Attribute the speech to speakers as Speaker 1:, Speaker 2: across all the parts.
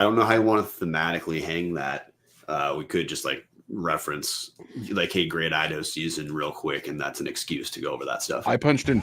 Speaker 1: I don't know how you want to thematically hang that. We could just like reference like, hey, great Idaho season real quick, and that's an excuse to go over that stuff.
Speaker 2: I punched in.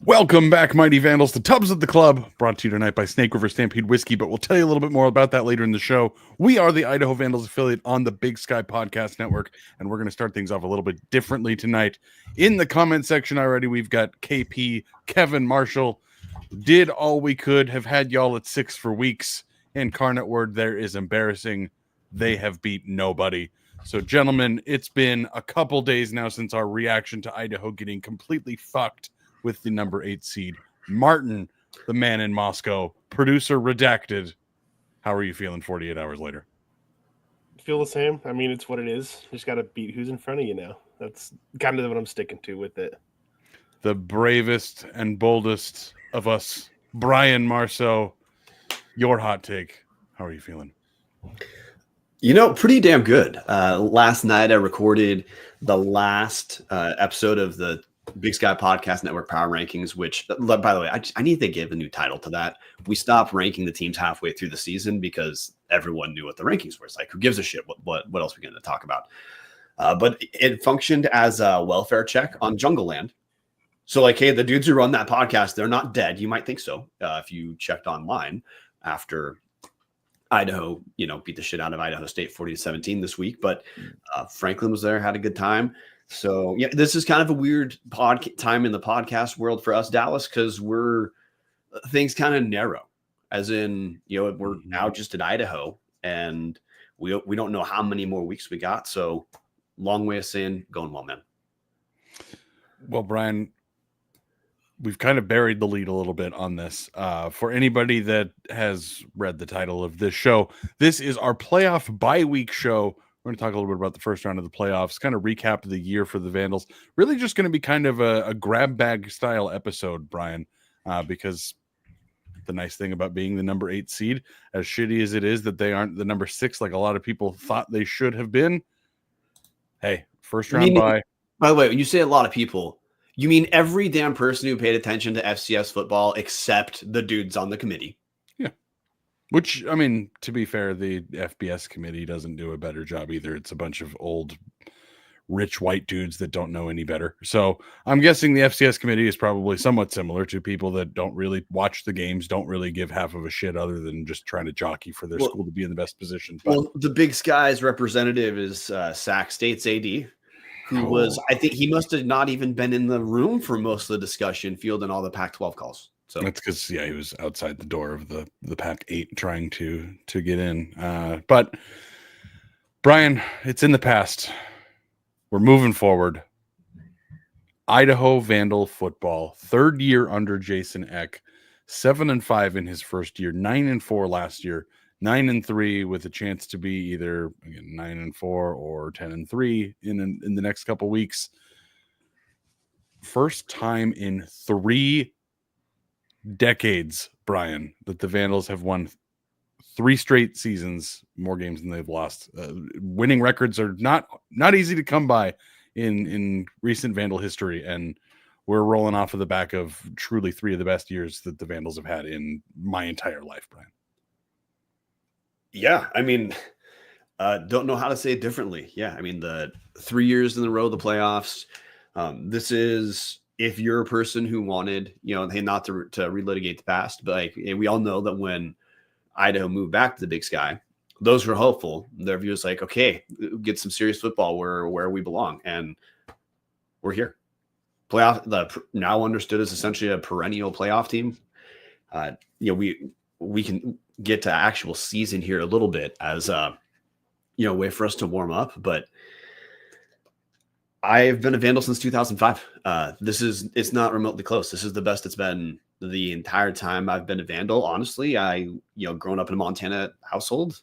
Speaker 2: Welcome back, Mighty Vandals, to Tubs of the Club, brought to you tonight by Snake River Stampede Whiskey, but we'll tell you a little bit more about that later in the show. We are the Idaho Vandals affiliate on the Big Sky Podcast Network, and we're going to start things off a little bit differently tonight. In the comment section already, we've got KP, Kevin, Marshall, did all we could, have had y'all at 6 for weeks. Incarnate word there is embarrassing. They have beat nobody. So, gentlemen, it's been a couple days now since our reaction to Idaho getting completely fucked with the number 8 seed. Marten, the man in Moscow, producer redacted. How are you feeling 48 hours later?
Speaker 3: Feel the same. I mean, it's what it is. You just got to beat who's in front of you now. That's kind of what I'm sticking to with it.
Speaker 2: The bravest and boldest of us, Bryan Marceau, your hot take. How are you feeling?
Speaker 1: You know, pretty damn good. Last night I recorded the last episode of the Big Sky Podcast Network Power Rankings, which, by the way, I need to give a new title to that. We stopped ranking the teams halfway through the season because everyone knew what the rankings were. It's like, who gives a shit? What else are we going to talk about? But it functioned as a welfare check on Jungle Land. So, like, hey, the dudes who run that podcast, they're not dead. You might think so if you checked online after Idaho, beat the shit out of Idaho State 40-17 this week. But Franklin was there, had a good time. So, yeah, this is kind of a weird time in the podcast world for us, Dallas, because things kind of narrow, as in, we're now just at Idaho, and we don't know how many more weeks we got. So, long way of saying, going well, man.
Speaker 2: Well, Bryan, we've kind of buried the lead a little bit on this. For anybody that has read the title of this show, this is our playoff bye-week show. We're going to talk a little bit about the first round of the playoffs, kind of recap the year for the Vandals. Really just going to be kind of a grab bag style episode, Bryan, because the nice thing about being the number 8 seed, as shitty as it is that they aren't the number 6 like a lot of people thought they should have been. Hey, first round bye.
Speaker 1: By the way, when you say a lot of people, you mean every damn person who paid attention to FCS football except the dudes on the committee.
Speaker 2: Yeah. Which, I mean, to be fair, the FBS committee doesn't do a better job either. It's a bunch of old, rich white dudes that don't know any better. So I'm guessing the FCS committee is probably somewhat similar to people that don't really watch the games, don't really give half of a shit other than just trying to jockey for their school to be in the best position. But,
Speaker 1: well, the Big Sky's representative is Sac State's AD, who was, I think he must have not even been in the room for most of the discussion, fielding all the Pac-12 calls. So
Speaker 2: that's because, he was outside the door of the Pac-8 trying to get in. But Bryan, it's in the past. We're moving forward. Idaho Vandal football, 3rd year under Jason Eck, 7-5 in his first year, 9-4 last year, 9-3 with a chance to be either 9-4 or 10-3 in the next couple weeks. First time in 3 decades, Bryan, that the Vandals have won 3 straight seasons, more games than they've lost. Winning records are not easy to come by in recent Vandal history, and we're rolling off of the back of truly 3 of the best years that the Vandals have had in my entire life, Bryan.
Speaker 1: Yeah, I mean, don't know how to say it differently. Yeah, I mean, the 3 years in a row, the playoffs. This is, if you're a person who wanted, hey, not to relitigate the past, but we all know that when Idaho moved back to the Big Sky, those were hopeful. Their view is like, okay, get some serious football where we belong, and we're here. Playoff, now understood as essentially a perennial playoff team. We can get to actual season here a little bit as a way for us to warm up, but I've been a Vandal since 2005. It's not remotely close. This is the best it's been the entire time I've been a Vandal. Honestly, grown up in a Montana household,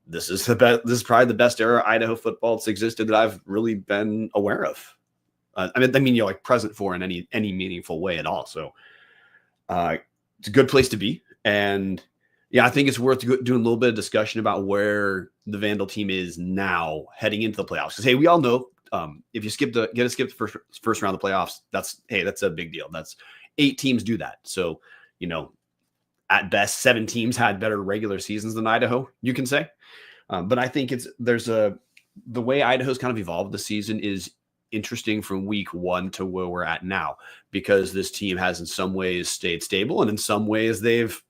Speaker 1: this is the best. This is probably the best era of Idaho football that's existed that I've really been aware of. Present for in any meaningful way at all. So it's a good place to be. And yeah, I think it's worth doing a little bit of discussion about where the Vandal team is now heading into the playoffs. Because, hey, we all know if you skip the first round of the playoffs, that's a big deal. That's 8 teams do that. So, at best, 7 teams had better regular seasons than Idaho, you can say. But I think the way Idaho's kind of evolved this season is interesting from week 1 to where we're at now, because this team has in some ways stayed stable, and in some ways they've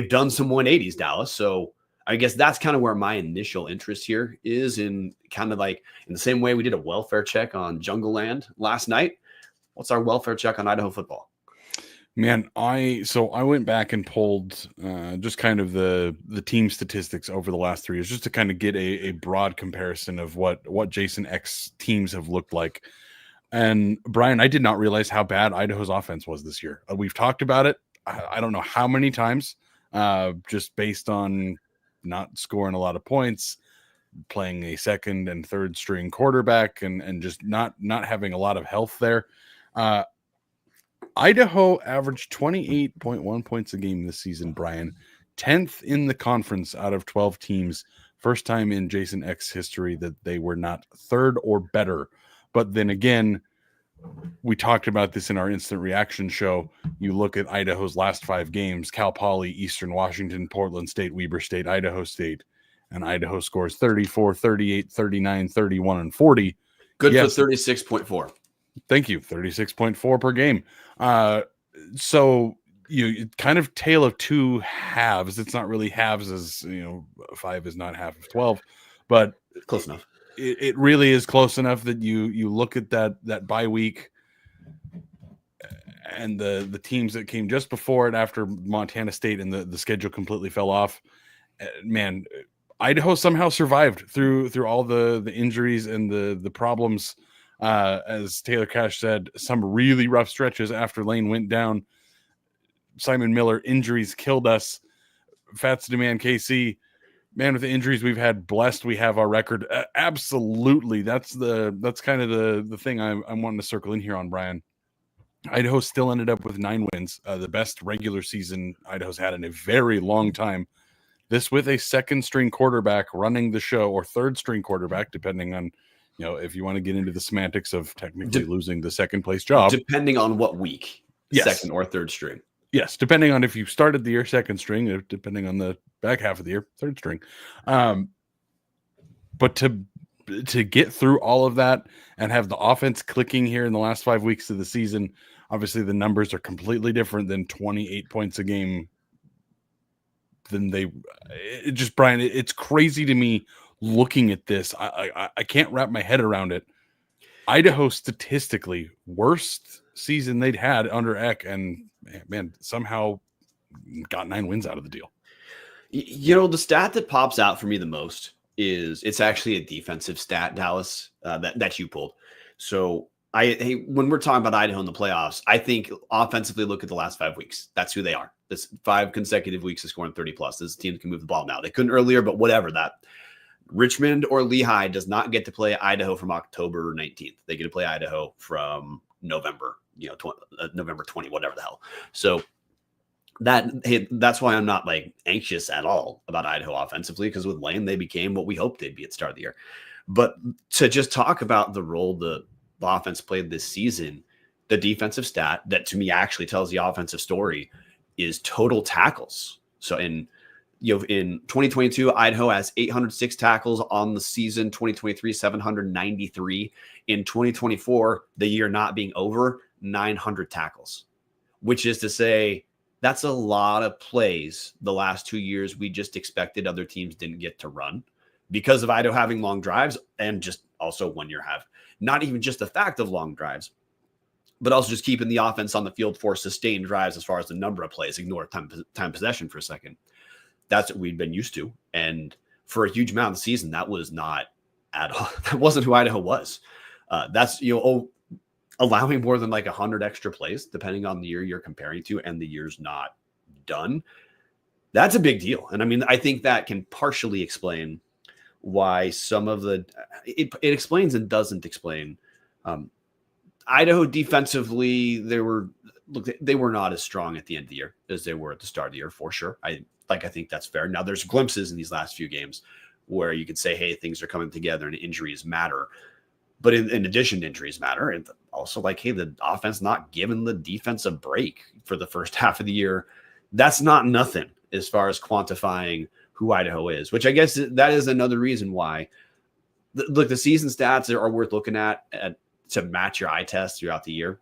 Speaker 1: done some 180s, Dallas. So I guess that's kind of where my initial interest here is, in kind of like in the same way we did a welfare check on Jungle Land last night. What's our welfare check on Idaho football?
Speaker 2: Man, I went back and pulled just kind of the team statistics over the last 3 years, just to kind of get a broad comparison of what Jason X teams have looked like. And Bryan, I did not realize how bad Idaho's offense was this year. We've talked about it. I don't know how many times, just based on not scoring a lot of points, playing a second and third string quarterback, and just not having a lot of health there. Idaho averaged 28.1 points a game this season, Bryan. 10th in the conference out of 12 teams. First time in Jason X history that they were not 3rd or better. But then again, we talked about this in our instant reaction show. You look at Idaho's last 5 games: Cal Poly, Eastern Washington, Portland State, Weber State, Idaho State. And Idaho scores 34, 38, 39, 31, and 40.
Speaker 1: Good for 36.4.
Speaker 2: Thank you. 36.4 per game. So you kind of tale of 2 halves. It's not really halves, as 5 is not half of 12, but
Speaker 1: close enough.
Speaker 2: It really is close enough that you look at that bye week and the teams that came just before it after Montana State, and the schedule completely fell off. Man, Idaho somehow survived through all the injuries and the problems. As Taylor Cash said, some really rough stretches after Lane went down. Simon Miller, injuries killed us. Fats Demand KC, man, with the injuries we've had, blessed we have our record. Absolutely. That's kind of the thing I'm wanting to circle in here on, Bryan. Idaho still ended up with 9 wins, the best regular season Idaho's had in a very long time. This with a second string quarterback running the show, or third string quarterback, depending on, if you want to get into the semantics of technically losing the second place job.
Speaker 1: Depending on what week,
Speaker 2: yes.
Speaker 1: Second or third string.
Speaker 2: Yes, depending on if you started the year second string, or depending on the back half of the year, third string. But to get through all of that and have the offense clicking here in the last 5 weeks of the season, obviously the numbers are completely different than 28 points a game. Bryan, it's crazy to me looking at this. I can't wrap my head around it. Idaho statistically worst season they'd had under Eck, and man, somehow got 9 wins out of the deal.
Speaker 1: The stat that pops out for me the most is it's actually a defensive stat, Dallas, that you pulled. So when we're talking about Idaho in the playoffs, I think offensively, look at the last 5 weeks. That's who they are. This 5 consecutive weeks of scoring 30 plus. This team can move the ball now. They couldn't earlier, but whatever. That Richmond or Lehigh does not get to play Idaho from October 19th. They get to play Idaho from November, November 20, whatever the hell. So that's why I'm not anxious at all about Idaho offensively, because with Lane, they became what we hoped they'd be at the start of the year. But to just talk about the role the offense played this season, the defensive stat that to me actually tells the offensive story is total tackles. So in 2022, Idaho has 806 tackles on the season. 2023, 793. In 2024, the year not being over, 900 tackles, which is to say that's a lot of plays the last 2 years we just expected other teams didn't get to run because of Idaho having long drives, and just also one year have not even just the fact of long drives, but also just keeping the offense on the field for sustained drives as far as the number of plays. Ignore time possession for a second. That's what we'd been used to. And for a huge amount of the season, that was not at all. That wasn't who Idaho was. That's, allowing more than 100 extra plays, depending on the year you're comparing to, and the year's not done. That's a big deal. And I mean, I think that can partially explain why some of it explains and doesn't explain. Idaho defensively, they were not as strong at the end of the year as they were at the start of the year, for sure. I think that's fair. Now there's glimpses in these last few games where you could say, hey, things are coming together and injuries matter. But in addition, injuries matter. And also hey, the offense not giving the defense a break for the first half of the year. That's not nothing as far as quantifying who Idaho is, which I guess that is another reason why the season stats are worth looking at to match your eye test throughout the year.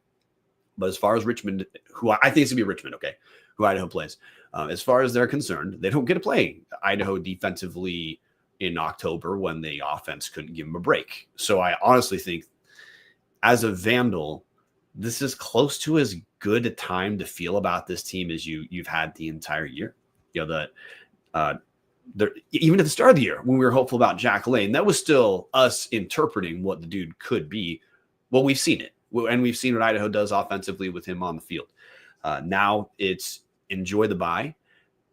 Speaker 1: But as far as Richmond, who I think it's going to be Richmond, okay, who Idaho plays, as far as they're concerned, they don't get to play Idaho defensively in October when the offense couldn't give them a break. So I honestly think as a Vandal, this is close to as good a time to feel about this team as you've had the entire year. Even at the start of the year, when we were hopeful about Jack Lane, that was still us interpreting what the dude could be. Well, we've seen it, and we've seen what Idaho does offensively with him on the field. Now it's enjoy the bye,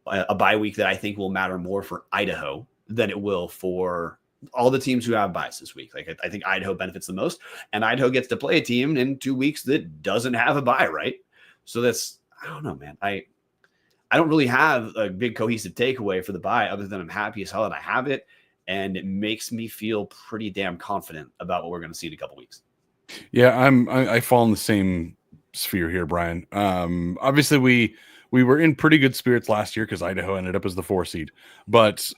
Speaker 1: a bye week that I think will matter more for Idaho than it will for all the teams who have buys this week. I think Idaho benefits the most, and Idaho gets to play a team in 2 weeks that doesn't have a bye, right? So that's, I don't know, man. I don't really have a big cohesive takeaway for the bye other than I'm happy as hell that I have it, and it makes me feel pretty damn confident about what we're going to see in a couple weeks.
Speaker 2: Yeah, I fall in the same sphere here, Bryan. Obviously we were in pretty good spirits last year because Idaho ended up as the 4 seed, but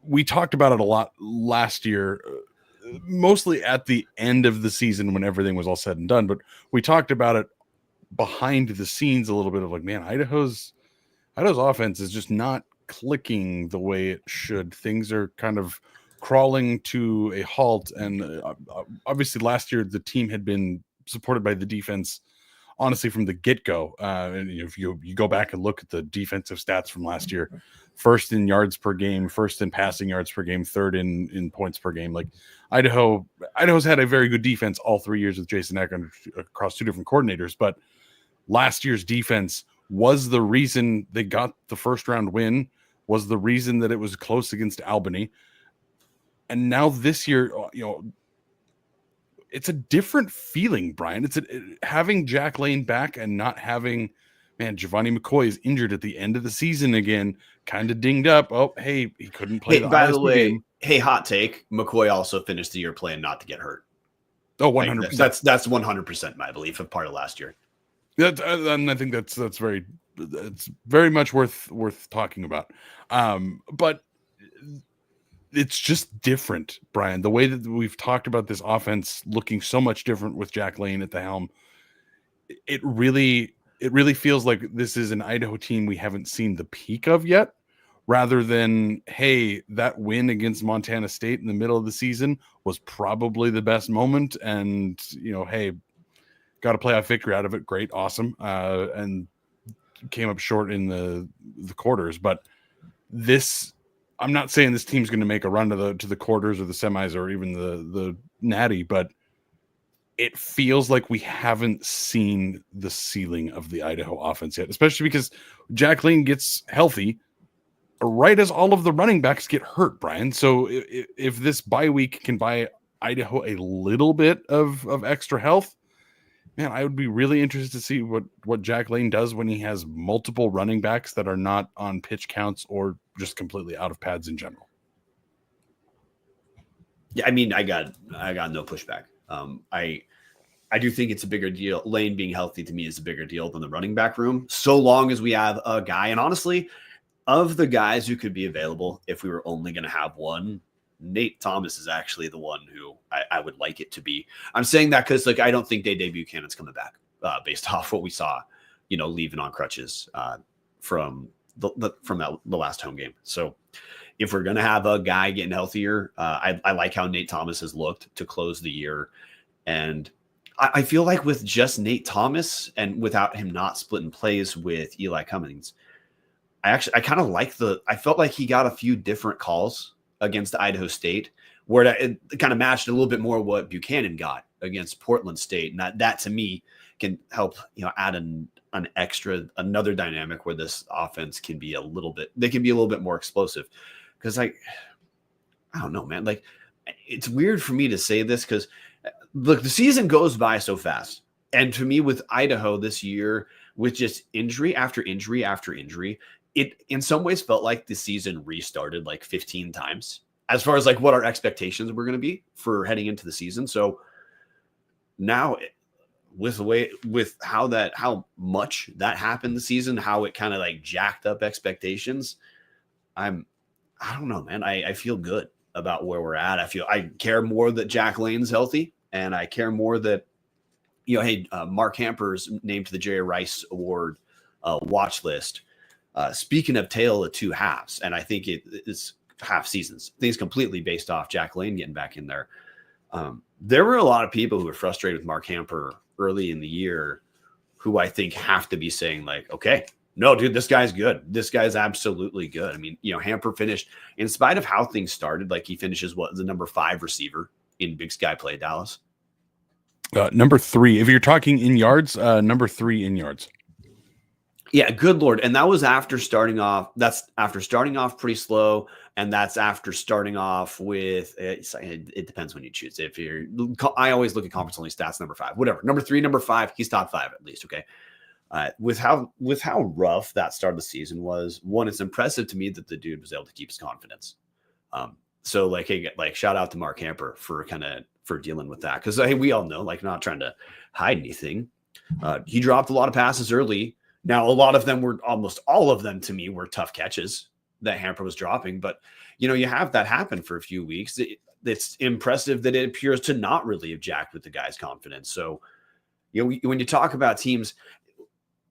Speaker 2: we talked about it a lot last year, mostly at the end of the season when everything was all said and done. But we talked about it behind the scenes a little bit of man, Idaho's offense is just not clicking the way it should. Things are kind of crawling to a halt. And obviously last year, the team had been supported by the defense, honestly, from the get-go. And if you go back and look at the defensive stats from last year, first in yards per game, first in passing yards per game, third in points per game. Idaho's had a very good defense all 3 years with Jason Eck across 2 different coordinators. But last year's defense was the reason they got the first round win, was the reason that it was close against Albany. And now this year, it's a different feeling, Bryan. Having Jack Lane back and not having, man, Giovanni McCoy is injured at the end of the season again, kind of dinged up. Oh, hey, he couldn't play
Speaker 1: by the
Speaker 2: ISU
Speaker 1: way,
Speaker 2: game.
Speaker 1: Hey, hot take. McCoy also finished the year playing not to get hurt.
Speaker 2: Oh, 100%.
Speaker 1: That's 100% my belief of part of last year.
Speaker 2: And I think that's very much worth talking about. But it's just different, Bryan. The way that we've talked about this offense looking so much different with Jack Lane at the helm, it really feels like this is an Idaho team we haven't seen the peak of yet, rather than, hey, that win against Montana State in the middle of the season was probably the best moment, and hey, got a playoff victory out of it. Great, awesome, and came up short in the quarters. But this, I'm not saying this team's going to make a run to the quarters or the semis or even the natty, but it feels like we haven't seen the ceiling of the Idaho offense yet, especially because Jack Lane gets healthy right as all of the running backs get hurt, Bryan. So if this bye week can buy Idaho a little bit of extra health, man, I would be really interested to see what Jack Lane does when he has multiple running backs that are not on pitch counts or just completely out of pads in general.
Speaker 1: Yeah, I mean, I got no pushback. I do think it's a bigger deal. Lane being healthy to me is a bigger deal than the running back room, so long as we have a guy. And honestly, of the guys who could be available, if we were only going to have one, Nate Thomas is actually the one who I would like it to be. I'm saying that because I don't think Day Buchanan's coming back based off what we saw, leaving on crutches from the last home game. So if we're going to have a guy getting healthier, I like how Nate Thomas has looked to close the year. And I feel like with just Nate Thomas and without him not splitting plays with Eli Cummings, I kind of like I felt like he got a few different calls against Idaho State, where it kind of matched a little bit more what Buchanan got against Portland State. And that to me can help, add another dynamic where this offense can be a little bit more explosive. Cause I don't know, man, it's weird for me to say this because look, the season goes by so fast. And to me with Idaho this year, with just injury after injury after injury, it in some ways felt like the season restarted 15 times as far as what our expectations were going to be for heading into the season. So now with how much that happened this season, how it kind of jacked up expectations. I don't know, man. I feel good about where we're at. I care more that Jack Lane's healthy, and I care more that, Mark Hamper's named to the Jerry Rice Award watch list. Speaking of tale of two halves, and I think it is half seasons, things completely based off Jack Lane getting back in there. There were a lot of people who were frustrated with Mark Hamper early in the year who I think have to be saying okay, no, dude, this guy's good. This guy's absolutely good. I mean, Hamper finished, in spite of how things started, he finishes the number 5 receiver in Big Sky play, Dallas.
Speaker 2: Number 3, if you're talking in yards, number 3 in yards.
Speaker 1: Yeah, good Lord. And that was after starting off. That's after starting off pretty slow. And that's after starting off with, it depends when you choose. I always look at conference only stats, number 5, whatever. Number 3, number 5, he's top 5 at least. Okay. With how rough that start of the season was, one, it's impressive to me that the dude was able to keep his confidence. So hey, shout out to Mark Hamper for dealing with that. Cause we all know, not trying to hide anything. He dropped a lot of passes early. Now, a lot of them almost all of them to me were tough catches that Hamper was dropping, but you have that happen for a few weeks. It's impressive that it appears to not really have jacked with the guy's confidence. So, when you talk about teams,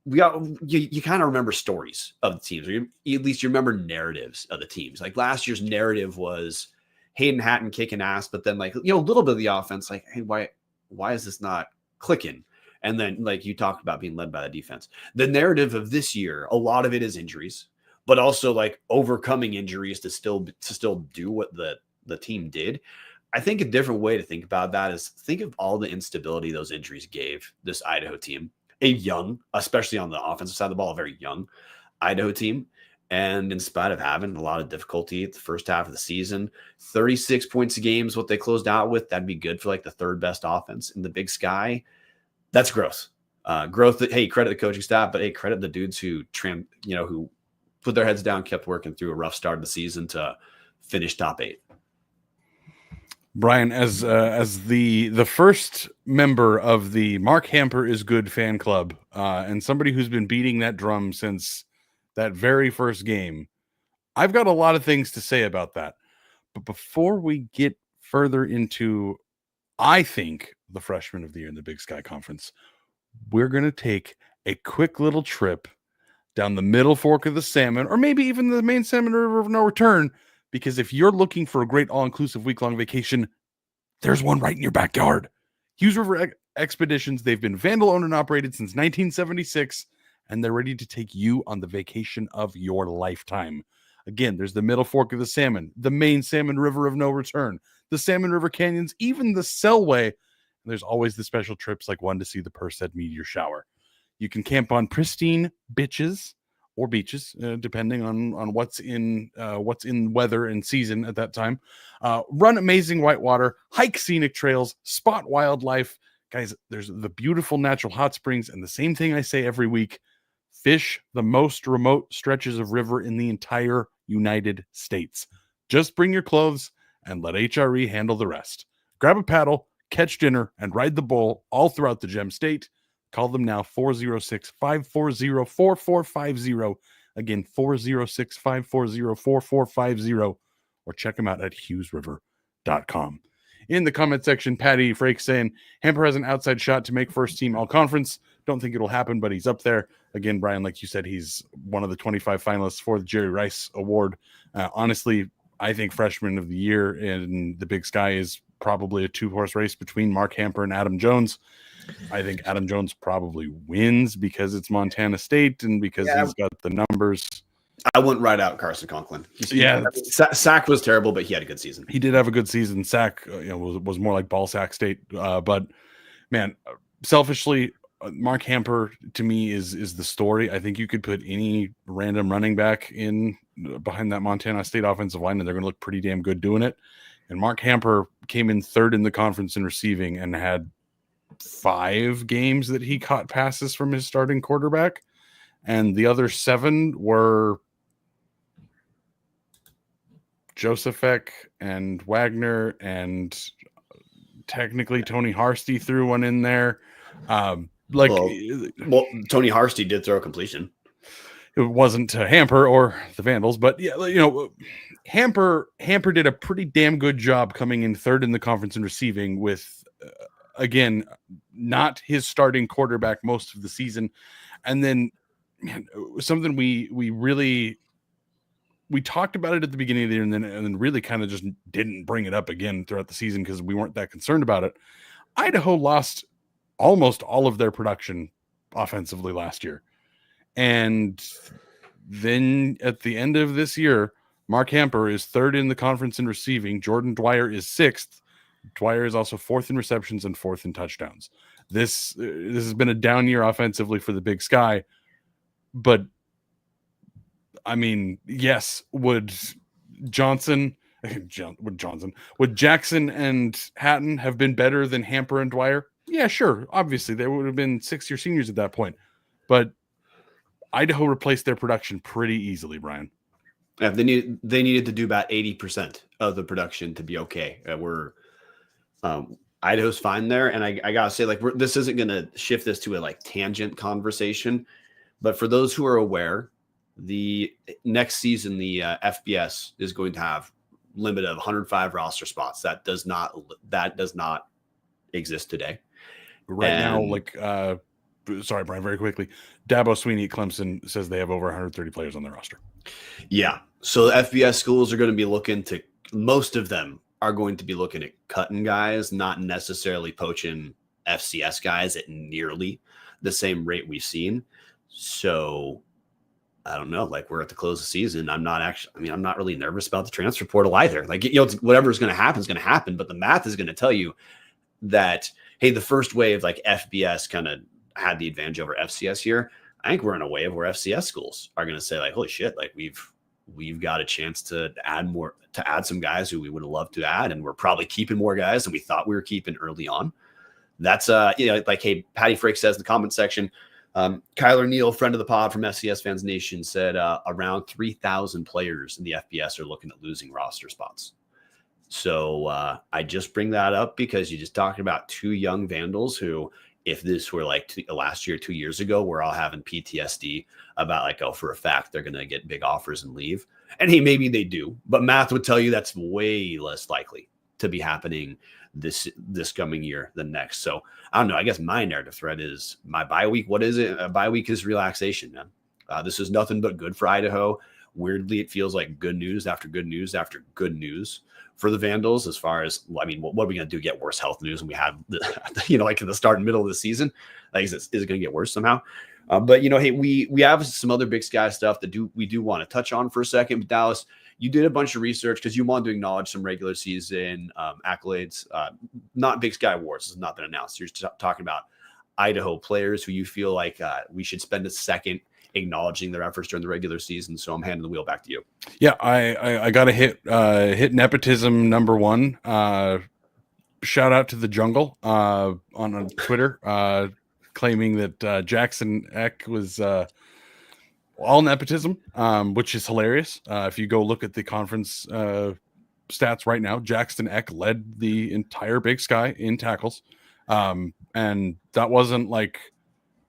Speaker 1: you kind of remember stories of the teams, or at least you remember narratives of the teams. Last year's narrative was Hayden Hatton kicking ass, but then a little bit of the offense, hey, why is this not clicking? And then, you talked about being led by the defense. The narrative of this year, a lot of it is injuries, but also overcoming injuries to still do what the team did. I think a different way to think about that is think of all the instability those injuries gave this Idaho team, a young, especially on the offensive side of the ball, a very young Idaho team. And in spite of having a lot of difficulty at the first half of the season, 36 points a game is what they closed out with. That'd be good for like the third best offense in the Big Sky. That's growth. Growth that, hey, credit the coaching staff, but hey, credit the dudes who who put their heads down, kept working through a rough start of the season to finish top 8.
Speaker 2: Bryan, as the first member of the Mark Hamper is Good fan club, and somebody who's been beating that drum since that very first game, I've got a lot of things to say about that. But before we get further into, I think, the freshman of the year in the Big Sky Conference, we're going to take a quick little trip down the middle fork of the Salmon, or maybe even the main Salmon River of No Return, because if you're looking for a great all-inclusive week-long vacation, there's one right in your backyard. Hughes River Expeditions, they've been Vandal-owned and operated since 1976, and they're ready to take you on the vacation of your lifetime. Again, there's the middle fork of the Salmon, the main Salmon River of No Return, the Salmon River Canyons, even the Selway. There's always the special trips like one to see the Perseid meteor shower. You can camp on pristine bitches or beaches, depending on what's in weather and season at that time. Run amazing whitewater, hike scenic trails, spot wildlife. Guys, there's the beautiful natural hot springs, and the same thing I say every week, fish the most remote stretches of river in the entire United States. Just bring your clothes and let HRE handle the rest. Grab a paddle, catch dinner, and ride the bull all throughout the Gem State. Call them now, 406-540-4450. Again, 406-540-4450, or check them out at hughesriver.com. In the comment section, Patty Frake saying, Hamper has an outside shot to make first team all-conference. Don't think it'll happen, but he's up there. Again, Bryan, like you said, he's one of the 25 finalists for the Jerry Rice Award. Honestly, I think freshman of the year in the Big Sky is probably a 2-horse race between Mark Hamper and Adam Jones. I think Adam Jones probably wins because it's Montana State and because he's got the numbers.
Speaker 1: I wouldn't write out Carson Conklin. Sack was terrible, but he had a good season.
Speaker 2: He did have a good season. Sack was more like ball sack State. But man, selfishly, Mark Hamper to me is the story. I think you could put any random running back in behind that Montana State offensive line, and they're going to look pretty damn good doing it. And Mark Hamper came in third in the conference in receiving and had 5 games that he caught passes from his starting quarterback, and the other 7 were Josephek and Wagner, and technically Tony Harsty threw one in there. Tony
Speaker 1: Harsty did throw a completion.
Speaker 2: It wasn't to Hamper or the Vandals, but Hamper did a pretty damn good job coming in third in the conference in receiving with, again, not his starting quarterback most of the season. And then, man, something we talked about it at the beginning of the year, and then really kind of just didn't bring it up again throughout the season because we weren't that concerned about it. Idaho lost almost all of their production offensively last year. And then at the end of this year, Mark Hamper is third in the conference in receiving. Jordan Dwyer is 6th. Dwyer is also 4th in receptions and 4th in touchdowns. This has been a down year offensively for the Big Sky. But, I mean, yes, would Jackson and Hatton have been better than Hamper and Dwyer? Yeah, sure. Obviously, they would have been 6-year seniors at that point. But Idaho replaced their production pretty easily, Bryan.
Speaker 1: Yeah, they needed to do about 80% of the production to be okay. Idaho's fine there, and I gotta say, like, this isn't gonna shift this to a tangent conversation, but for those who are aware, the next season the FBS is going to have limit of 105 roster spots. That does not exist today.
Speaker 2: Now, sorry, Bryan, very quickly. Dabo Sweeney at Clemson says they have over 130 players on their roster.
Speaker 1: Yeah. So the FBS schools are going to be most of them are going to be looking at cutting guys, not necessarily poaching FCS guys at nearly the same rate we've seen. So I don't know, we're at the close of the season. I'm not really nervous about the transfer portal either. Whatever is going to happen is going to happen, but the math is going to tell you that, hey, the first wave, FBS kind of had the advantage over FCS here. I think we're in a wave where FCS schools are going to say like, holy shit, like we've got a chance to add some guys who we would have loved to add, and we're probably keeping more guys than we thought we were keeping early on. That's like, hey, Patty Frick says in the comment section, Kyler Neal, friend of the pod from FCS Fans Nation, said around 3,000 players in the FBS are looking at losing roster spots. So I just bring that up because you just talking about two young Vandals who, if this were like last year, 2 years ago, we're all having PTSD about like, oh, for a fact, they're going to get big offers and leave. And hey, maybe they do, but math would tell you that's way less likely to be happening this coming year than next. So I don't know. I guess my narrative thread is my bye week. What is it? A bye week is relaxation, man. This is nothing but good for Idaho. Weirdly, it feels like good news after good news after good news for the Vandals. As far as, I mean, what are we going to do? Get worse health news? And we had, like in the start and middle of the season, like, is it going to get worse somehow? But hey, we have some other Big Sky stuff that we do want to touch on for a second. But Dallas, you did a bunch of research because you wanted to acknowledge some regular season accolades, not Big Sky awards. This has not been announced. You're talking about Idaho players who you feel like we should spend a second acknowledging their efforts during the regular season. So I'm handing the wheel back to you.
Speaker 2: Yeah, I got to hit nepotism number one. Shout out to the Jungle on Twitter, claiming that Jackson Eck was all nepotism, which is hilarious. If you go look at the conference stats right now, Jackson Eck led the entire Big Sky in tackles. And that wasn't like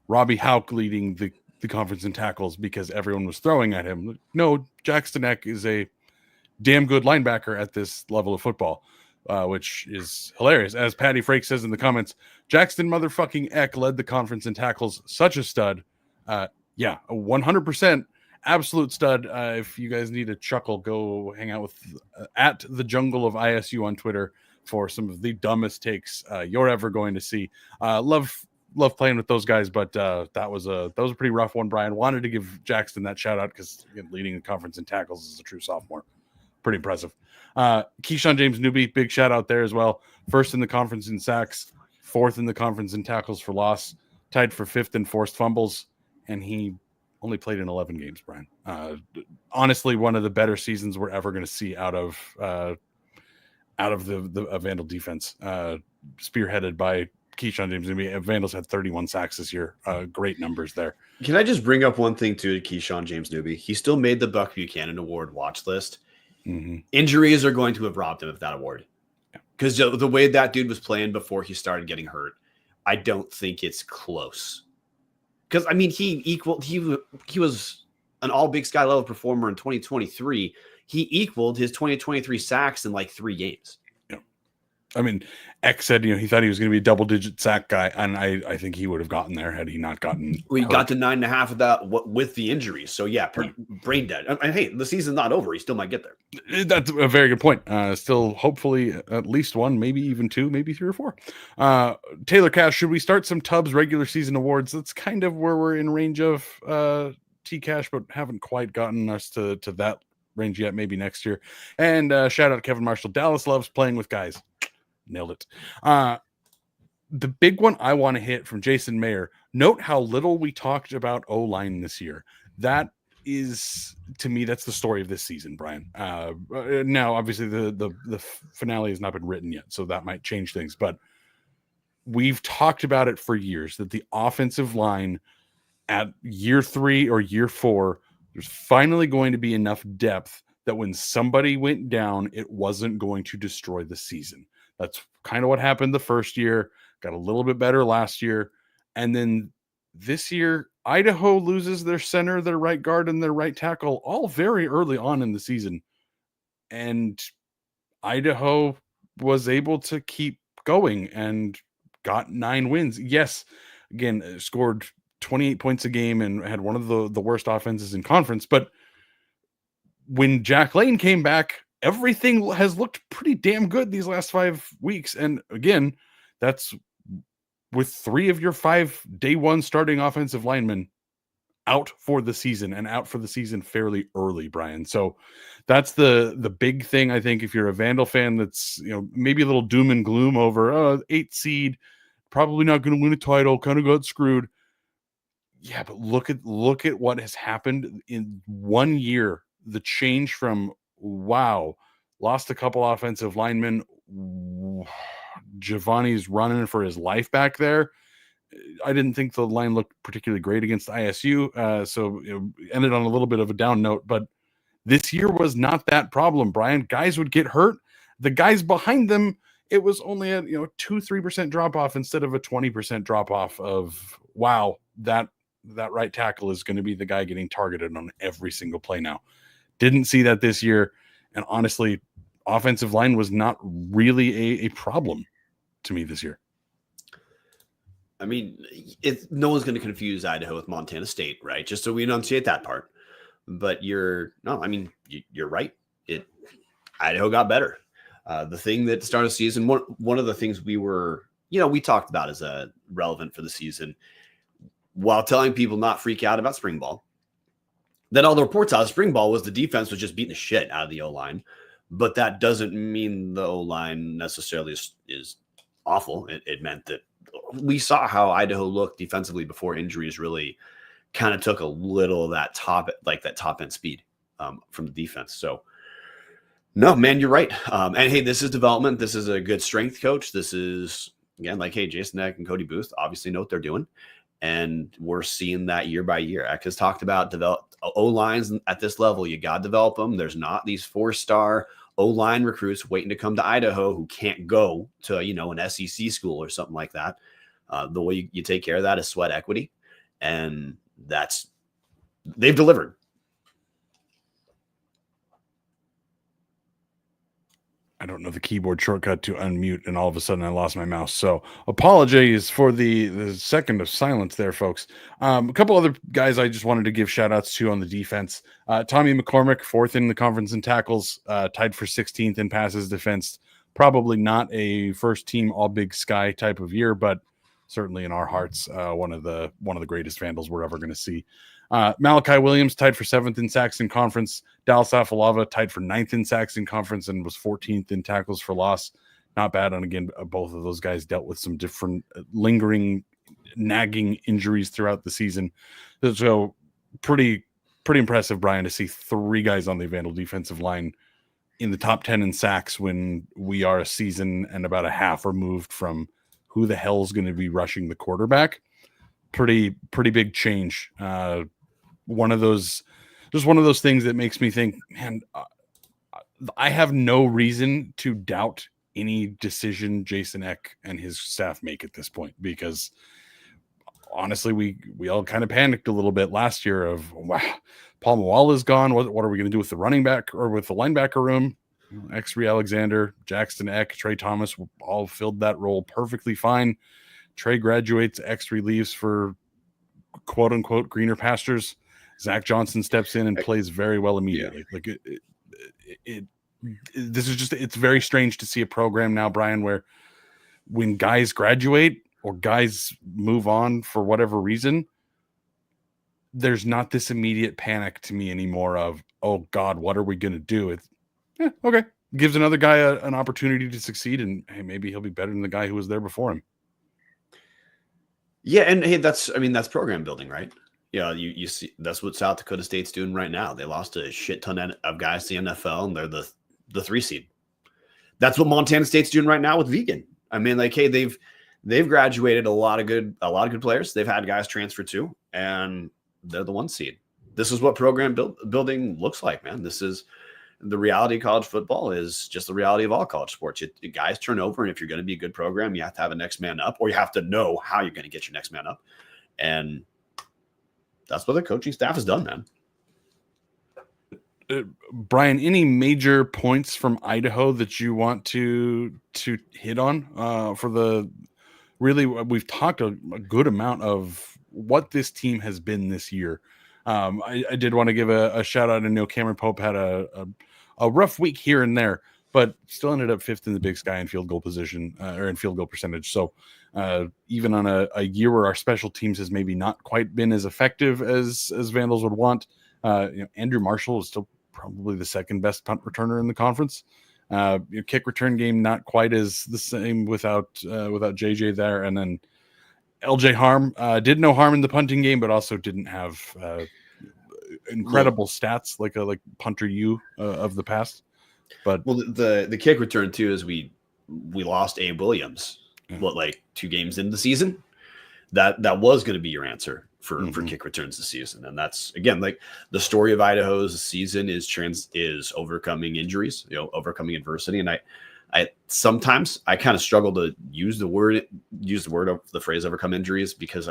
Speaker 2: Robbie Hauk leading the conference in tackles because everyone was throwing at him. No, Jackson Eck is a damn good linebacker at this level of football, which is hilarious. As Patty Frake says in the comments, Jackson motherfucking Eck led the conference in tackles. Such a stud. Yeah, 100% absolute stud. If you guys need a chuckle, go hang out with at the Jungle of ISU on Twitter for some of the dumbest takes you're ever going to see. Love playing with those guys, but that was a pretty rough one. Bryan wanted to give Jackson that shout out because leading the conference in tackles is a true sophomore. Pretty impressive. Keyshawn James Newby, big shout out there as well. First in the conference in sacks, fourth in the conference in tackles for loss, tied for fifth in forced fumbles, and he only played in 11 games, Bryan. Honestly, one of the better seasons we're ever going to see out of the Vandal defense, spearheaded by Keyshawn James. Vandals had 31 sacks this year. Great numbers there.
Speaker 1: Can I just bring up one thing too to Keyshawn James Newby? He still made the Buck Buchanan Award watch list. Mm-hmm. Injuries are going to have robbed him of that award because the way that dude was playing before he started getting hurt, I don't think it's close. Because I mean, he was an all Big Sky level performer in 2023. He equaled his 2023 sacks in like 3 games.
Speaker 2: I mean, X said, he thought he was going to be a double-digit sack guy, and I think he would have gotten there had he not gotten.
Speaker 1: We got to 9.5 of that with the injuries. So yeah, brain dead. And hey, the season's not over. He still might get there.
Speaker 2: That's a very good point. Still, hopefully, at least one, maybe even 2, maybe 3 or 4. Taylor Cash, should we start some Tubbs regular season awards? That's kind of where we're in range of T Cash, but haven't quite gotten us to that range yet. Maybe next year. And shout out to Kevin Marshall. Dallas loves playing with guys. Nailed it. The big one I want to hit from Jason Mayer. Note how little we talked about O-line this year. That is, to me, that's the story of this season, Bryan. Now, obviously, the finale has not been written yet, so that might change things. But we've talked about it for years, that the offensive line at year 3 or year 4, there's finally going to be enough depth that when somebody went down, it wasn't going to destroy the season. That's kind of what happened the first year, got a little bit better last year. And then this year, Idaho loses their center, their right guard, and their right tackle all very early on in the season. And Idaho was able to keep going and got 9 wins. Yes, again, scored 28 points a game and had one of the worst offenses in conference. But when Jack Lane came back, everything has looked pretty damn good these last 5 weeks. And again, that's with 3 of your 5 day 1 starting offensive linemen out for the season and out for the season fairly early, Bryan. So that's the big thing. I think if you're a Vandal fan, that's, maybe a little doom and gloom over 8 seed, probably not going to win a title, kind of got screwed. Yeah, but look at what has happened in 1 year. The change from wow, lost a couple offensive linemen. Giovanni's running for his life back there. I didn't think the line looked particularly great against ISU, so ended on a little bit of a down note. But this year was not that problem, Bryan. Guys would get hurt. The guys behind them, it was only a 2-3% drop off instead of a 20% drop off of wow, that right tackle is going to be the guy getting targeted on every single play now. Didn't see that this year. And honestly, offensive line was not really a problem to me this year.
Speaker 1: I mean, no one's going to confuse Idaho with Montana State, right? Just so we enunciate that part. But you're right. Idaho got better. The thing that started the season, one of the things we talked about as relevant for the season, while telling people not freak out about spring ball, then all the reports out of spring ball was the defense was just beating the shit out of the O-line. But that doesn't mean the O-line necessarily is awful. It meant that we saw how Idaho looked defensively before injuries really kind of took a little of that top end speed from the defense. So no, man, you're right. And hey, this is development. This is a good strength coach. This is, again, hey, Jason Eck and Cody Booth obviously know what they're doing. And we're seeing that year by year. Eck has talked about develop O-lines at this level. You got to develop them. There's not these 4-star O-line recruits waiting to come to Idaho who can't go to, an SEC school or something like that. The way you take care of that is sweat equity. And they've delivered.
Speaker 2: I don't know the keyboard shortcut to unmute, and all of a sudden I lost my mouse. So apologies for the second of silence there, folks. A couple other guys I just wanted to give shout outs to on the defense. Tommy McCormick, 4th in the conference in tackles, tied for 16th in passes defense. Probably not a first team all Big Sky type of year, but certainly in our hearts, one of the greatest Vandals we're ever going to see. Malachi Williams tied for 7th in sacks in conference. Dallas Afalava tied for 9th in sacks in conference and was 14th in tackles for loss. Not bad. And again, both of those guys dealt with some different lingering, nagging injuries throughout the season. So pretty impressive, Bryan, to see 3 guys on the Vandal defensive line in the top 10 in sacks when we are a season and about a half removed from who the hell is going to be rushing the quarterback. Pretty big change. One of those things that makes me think, man, I have no reason to doubt any decision Jason Eck and his staff make at this point, because honestly, we all kind of panicked a little bit last year of, wow, Paul Mawala is gone. What are we going to do with the running back or with the linebacker room? Exree Alexander, Jackson Eck, Trey Thomas all filled that role perfectly fine. Trey graduates, Exree leaves for quote unquote greener pastures. Zach Johnson steps in and plays very well immediately. Yeah. It's very strange to see a program now, Bryan, where when guys graduate or guys move on for whatever reason, there's not this immediate panic to me anymore of, oh God, what are we going to do? It's okay. Gives another guy an opportunity to succeed, and hey, maybe he'll be better than the guy who was there before him.
Speaker 1: Yeah, and hey, that's program building, right? Yeah, you see that's what South Dakota State's doing right now. They lost a shit ton of guys to the NFL, and they're the 3 seed. That's what Montana State's doing right now with Vegan. I mean, hey, they've graduated a lot of good players. They've had guys transfer too, and they're the 1 seed. This is what program building looks like, man. This is the reality of college football, is just the reality of all college sports. Guys turn over, and if you're going to be a good program, you have to have a next man up, or you have to know how you're going to get your next man up. And that's what the coaching staff has done, man.
Speaker 2: Bryan, any major points from Idaho that you want to hit on we've talked a good amount of what this team has been this year. I did want to give a shout out. I know Cameron Pope had a rough week here and there, but still ended up 5th in the Big Sky in field goal position or in field goal percentage. So even on a year where our special teams has maybe not quite been as effective as Vandals would want, Andrew Marshall is still probably the 2nd best punt returner in the conference. Kick return game not quite as the same without JJ there, and then LJ Harm did no harm in the punting game, but also didn't have incredible stats like punter U of the past. But
Speaker 1: the kick return too is we lost Abe Williams. Like 2 games into the season? That was going to be your answer for kick returns this season, and that's again like the story of Idaho's season is overcoming injuries, overcoming adversity, and I sometimes I kind of struggle to use the phrase overcome injuries because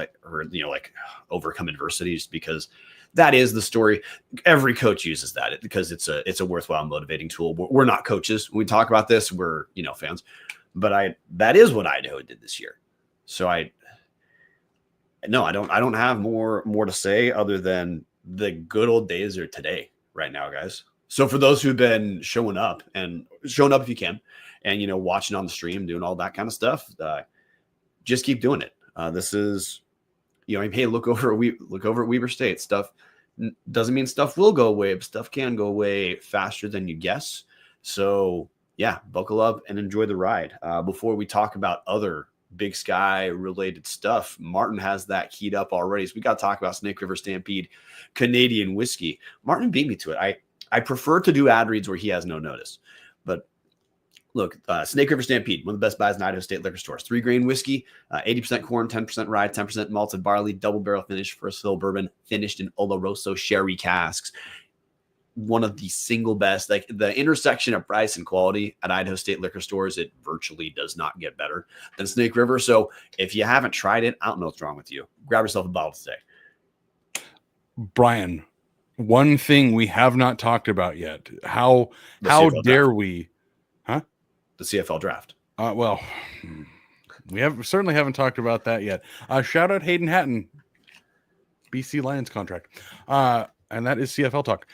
Speaker 1: overcome adversity just because that is the story. Every coach uses that because it's a worthwhile motivating tool. We're not coaches. When we talk about this, we're fans, but that is what Idaho did this year. So I don't have more to say other than the good old days are today right now, guys. So for those who've been showing up if you can, and watching on the stream, doing all that kind of stuff, just keep doing it. This is, hey, look over at Weber State. Stuff doesn't mean stuff will go away, but stuff can go away faster than you guess. So yeah, buckle up and enjoy the ride. Before we talk about other Big Sky related stuff, Marten has that keyed up already. So we got to talk about Snake River Stampede Canadian whiskey. Marten beat me to it. I prefer to do ad reads where he has no notice, but look, Snake River Stampede, one of the best buys in Idaho State liquor stores. 3-grain whiskey, 80% corn, 10% rye, 10% malted barley, double barrel finish, first fill bourbon, finished in Oloroso sherry casks. One of the single best, like the intersection of price and quality at Idaho State liquor stores, it virtually does not get better than Snake River. So if you haven't tried it, I don't know what's wrong with you. Grab yourself a bottle today.
Speaker 2: Brian, one thing we have not talked about yet. How dare we? Huh?
Speaker 1: The CFL draft.
Speaker 2: Well, we certainly haven't talked about that yet. Shout out Hayden Hatton, BC Lions contract. And that is CFL talk.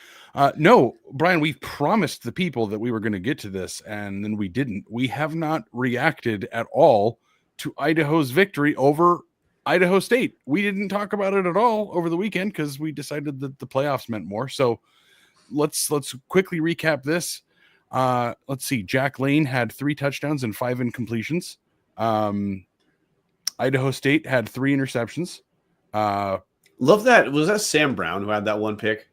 Speaker 2: No, Brian, we promised the people that we were going to get to this, and then we didn't. We have not reacted at all to Idaho's victory over Idaho State. We didn't talk about it at all over the weekend because we decided that the playoffs meant more. So let's quickly recap this. Let's see. Jack Lane had 3 touchdowns and 5 incompletions. Idaho State had 3 interceptions.
Speaker 1: Love that. Was that Sam Brown who had that one pick?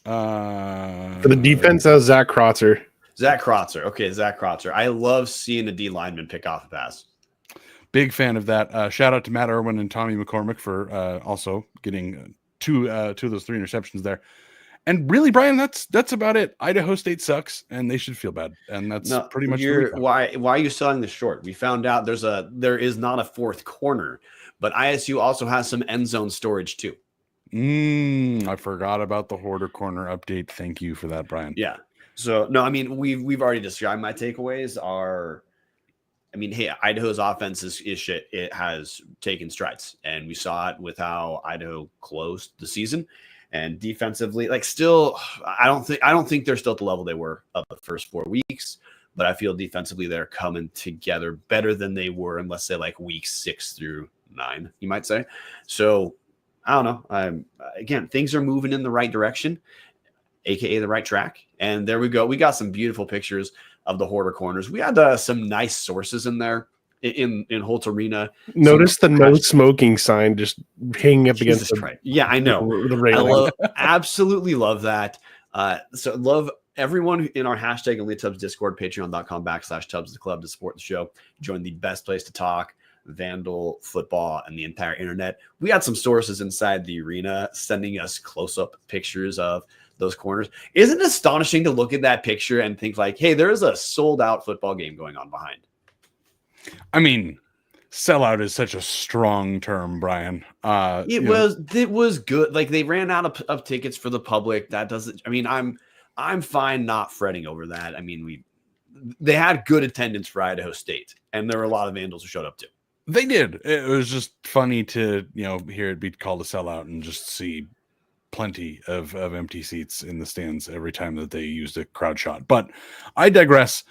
Speaker 3: For the defense, that was Zach Krotzer.
Speaker 1: Okay, Zach Krotzer. I love seeing a D lineman pick off a pass.
Speaker 2: Big fan of that. Shout out to Matt Irwin and Tommy McCormick for also getting two of those 3 interceptions there. And really, Brian, that's about it. Idaho State sucks, and they should feel bad. And that's pretty much
Speaker 1: why are you selling this short? We found out there is not a 4th corner, but ISU also has some end zone storage too.
Speaker 2: I forgot about the Hoarder Corner update. Thank you for that, Brian.
Speaker 1: Yeah. So no, I mean we've already described my takeaways are. I mean, hey, Idaho's offense is shit. It has taken strides, and we saw it with how Idaho closed the season. And defensively, still, I don't think they're still at the level they were of the first 4 weeks. But I feel defensively they're coming together better than they were in, let's say, like week 6 through 9, you might say. So I don't know. Again, things are moving in the right direction, aka the right track. And there we go. We got some beautiful pictures of the Hoarder Corners. We had some nice sources in there in Holt Arena.
Speaker 3: Notice the no smoking sign just hanging up against the
Speaker 1: Yeah, I know.
Speaker 3: The railing.
Speaker 1: Absolutely love that. So love everyone in our hashtag Elite Tubs Discord, patreon.com/Tubs the Club to support the show. Join the best place to talk Vandal football and the entire internet. We had some sources inside the arena sending us close-up pictures of those corners. Isn't it astonishing to look at that picture and think like, hey, there is a sold-out football game going on behind?
Speaker 2: I mean, sellout is such a strong term, Brian.
Speaker 1: It was good. Like they ran out of tickets for the public. That doesn't. I mean, I'm fine not fretting over that. I mean, they had good attendance for Idaho State, and there were a lot of Vandals who showed up too.
Speaker 2: They did. It was just funny to hear it be called a sellout and just see plenty of empty seats in the stands every time that they used a crowd shot. But I digress.